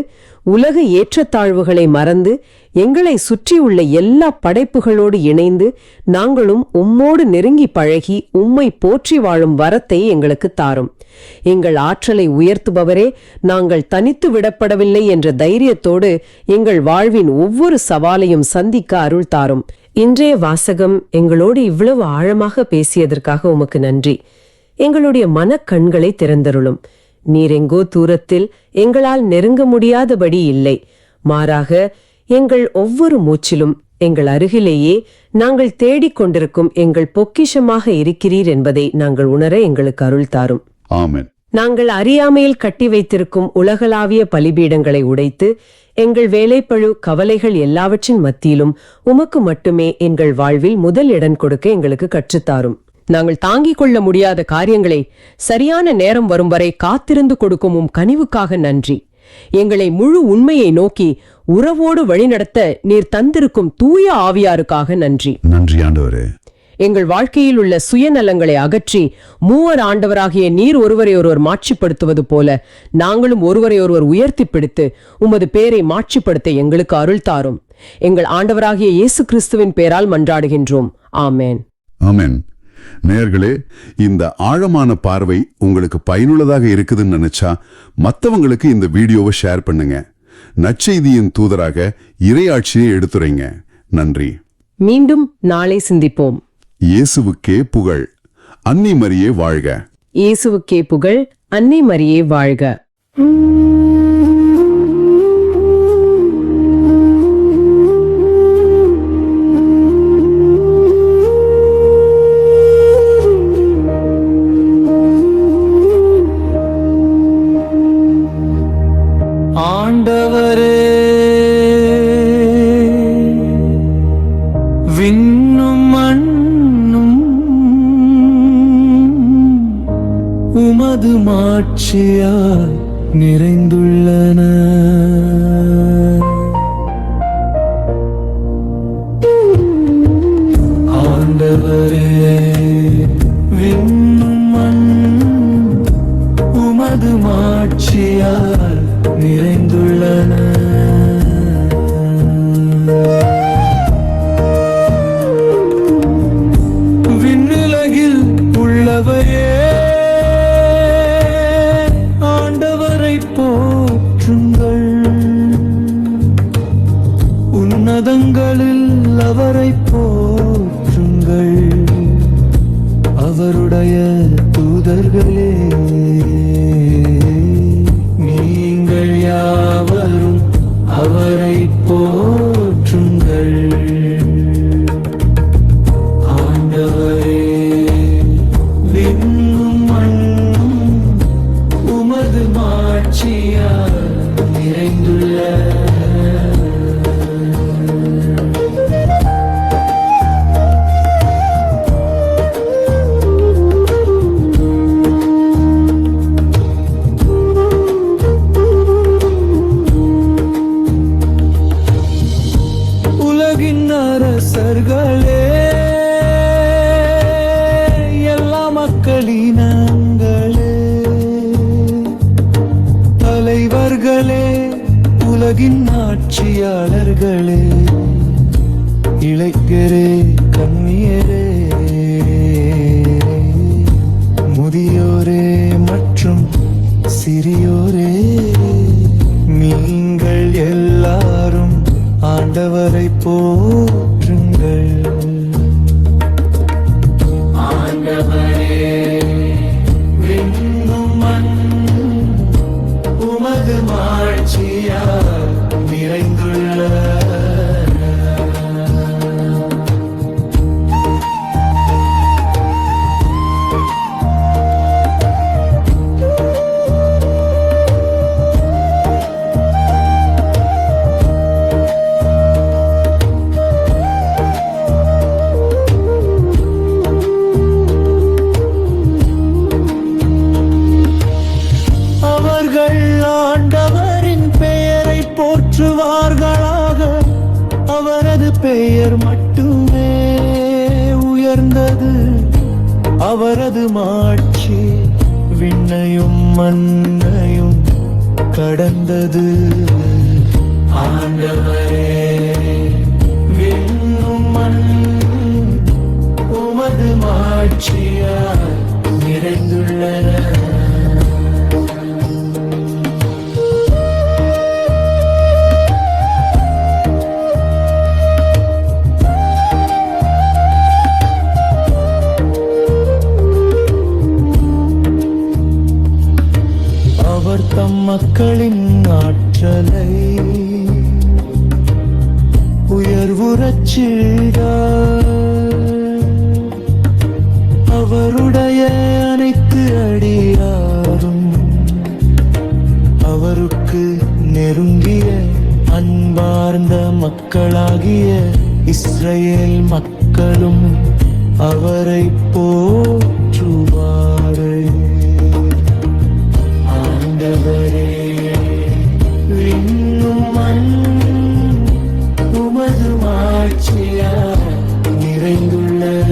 உலக ஏற்றத்தாழ்வுகளை மறந்து எங்களை சுற்றியுள்ள எல்லா படைப்புகளோடு இணைந்து நாங்களும் உம்மோடு நெருங்கி பழகி உம்மை போற்றி வாழும் வரத்தை எங்களுக்கு தாரும். எங்கள் ஆற்றலை உயர்த்துபவரே, நாங்கள் தனித்து விடப்படவில்லை என்ற தைரியத்தோடு எங்கள் வாழ்வின் ஒவ்வொரு சவாலையும் சந்திக்க அருள் தாரும். இன்றைய வாசகம் எங்களோடு இவ்வளவு ஆழமாக பேசியதற்காக உமக்கு நன்றி. எங்களுடைய மனக்கண்களை திறந்தருளும். நீர் எங்கோ தூரத்தில் எங்களால் நெருங்க முடியாதபடி இல்லை, மாறாக எங்கள் ஒவ்வொரு மூச்சிலும் எங்கள் அருகிலேயே நாங்கள் தேடிக்கொண்டிருக்கும் எங்கள் பொக்கிஷமாக இருக்கிறீர் என்பதை நாங்கள் உணர எங்களுக்கு அருள் தாரும். ஆமென். நாங்கள் அறியாமையில் கட்டி வைத்திருக்கும் உலகளாவிய பலிபீடங்களை உடைத்து எங்கள் வேலைப்பழு கவலைகள் எல்லாவற்றின் மத்தியிலும் உமக்கு மட்டுமே எங்கள் வாழ்வில் முதல் இடம் கொடுக்க எங்களுக்கு கற்றுத்தாரும். நாங்கள் தாங்கிக் கொள்ள முடியாத காரியங்களை சரியான நேரம் வரும் வரை காத்திருந்து கொடுக்கும் உம் கனிவுக்காக நன்றி. எங்களை முழு உண்மையை நோக்கி உறவோடு வழிநடத்த நீர் தந்திருக்கும் தூய ஆவியாருக்காக நன்றி. நன்றி ஆண்டவரே. எங்கள் வாழ்க்கையில் உள்ள சுயநலங்களை அகற்றி மூவர் ஆண்டவராகிய நீர் ஒருவரை ஒருவர் மாட்சிப்படுத்துவது போல நாங்களும் ஒருவரை ஒருவர் உயர்த்தி பிடித்து உமது பேரை மாட்சிப்படுத்த எங்களுக்கு அருள் தாரும். எங்கள் ஆண்டவராகிய இயேசு கிறிஸ்துவின் பேரால் மன்றாடுகின்றோம். ஆமேன். ஆமென். நேயர்களே, இந்த ஆழமான பார்வை உங்களுக்கு பயனுள்ளதாக இருக்குதுன்னு நினைச்சா மற்றவங்களுக்கு இந்த வீடியோவை ஷேர் பண்ணுங்க. நற்செய்தியின் தூதராக இறையாட்சியை எடுத்துரைங்க. நன்றி. மீண்டும் நாளை சிந்திப்போம். இயேசுவுக்கே புகழ். அன்னை மரியே வாழ்க. இயேசுவுக்கே புகழ். அன்னை மரியே வாழ்க. ஆண்டவரே, விண்ணும் மண்ணும் உமது மாட்சியால் நிறைந்துள்ளன. ஆண்டவரே விண்ணும் மண்ணும் உமது மாட்சியால் நிறைந்துள்ளன. விண்ணுலகில் உள்ளவையே ஆண்டவரை போற்றுங்கள், உன்னதங்களில் அவரை போற்றுங்கள், அவருடைய தூதர்களே நீங்கள் யாவரும் அவரை போற்றுங்கள். ஆண்டவரே விண்ணும் மண்ணும் உமது மாட்சியால் நிறைந்துள்ள. உலகின் அரசர்களே, எல்லா மக்களினங்களே, தலைவர்களே, உலகின் ஆட்சியாளர்களே, இளைஞரே, கன்னியரே, முதியோரே மற்றும் சிறியோரே, நீங்கள் எல்லாரும் ஆண்டவரை போற்றுங்கள். ஆண்டவரே விண்ணும் மண்ணும் உமது மாட்சியால் நிறைந்துள்ள. ஆண்டவரின் பெயரை போற்றுவார்களாக, அவரது பெயர் மட்டுமே உயர்ந்தது, அவரது மாட்சி விண்ணையும் மண்ணையும் கடந்தது. ஆண்டவரே விண்ணும் மண்ணும் உமது மாட்சியால் நிறைந்துள்ளன. அவர் தம் மக்களின் ஆற்றலை உயர்வுறச் செய்தார், அவருடைய அனைத்து அடியாரும் அவருக்கு நெருங்கிய அன்பார்ந்த மக்களாகிய இஸ்ரவேல் மக்களும் அவரை போற்றுவார்கள். ஆண்டவரே விண்ணும் மண்ணும் உமது மாட்சியால் நிறைந்துள்ளன.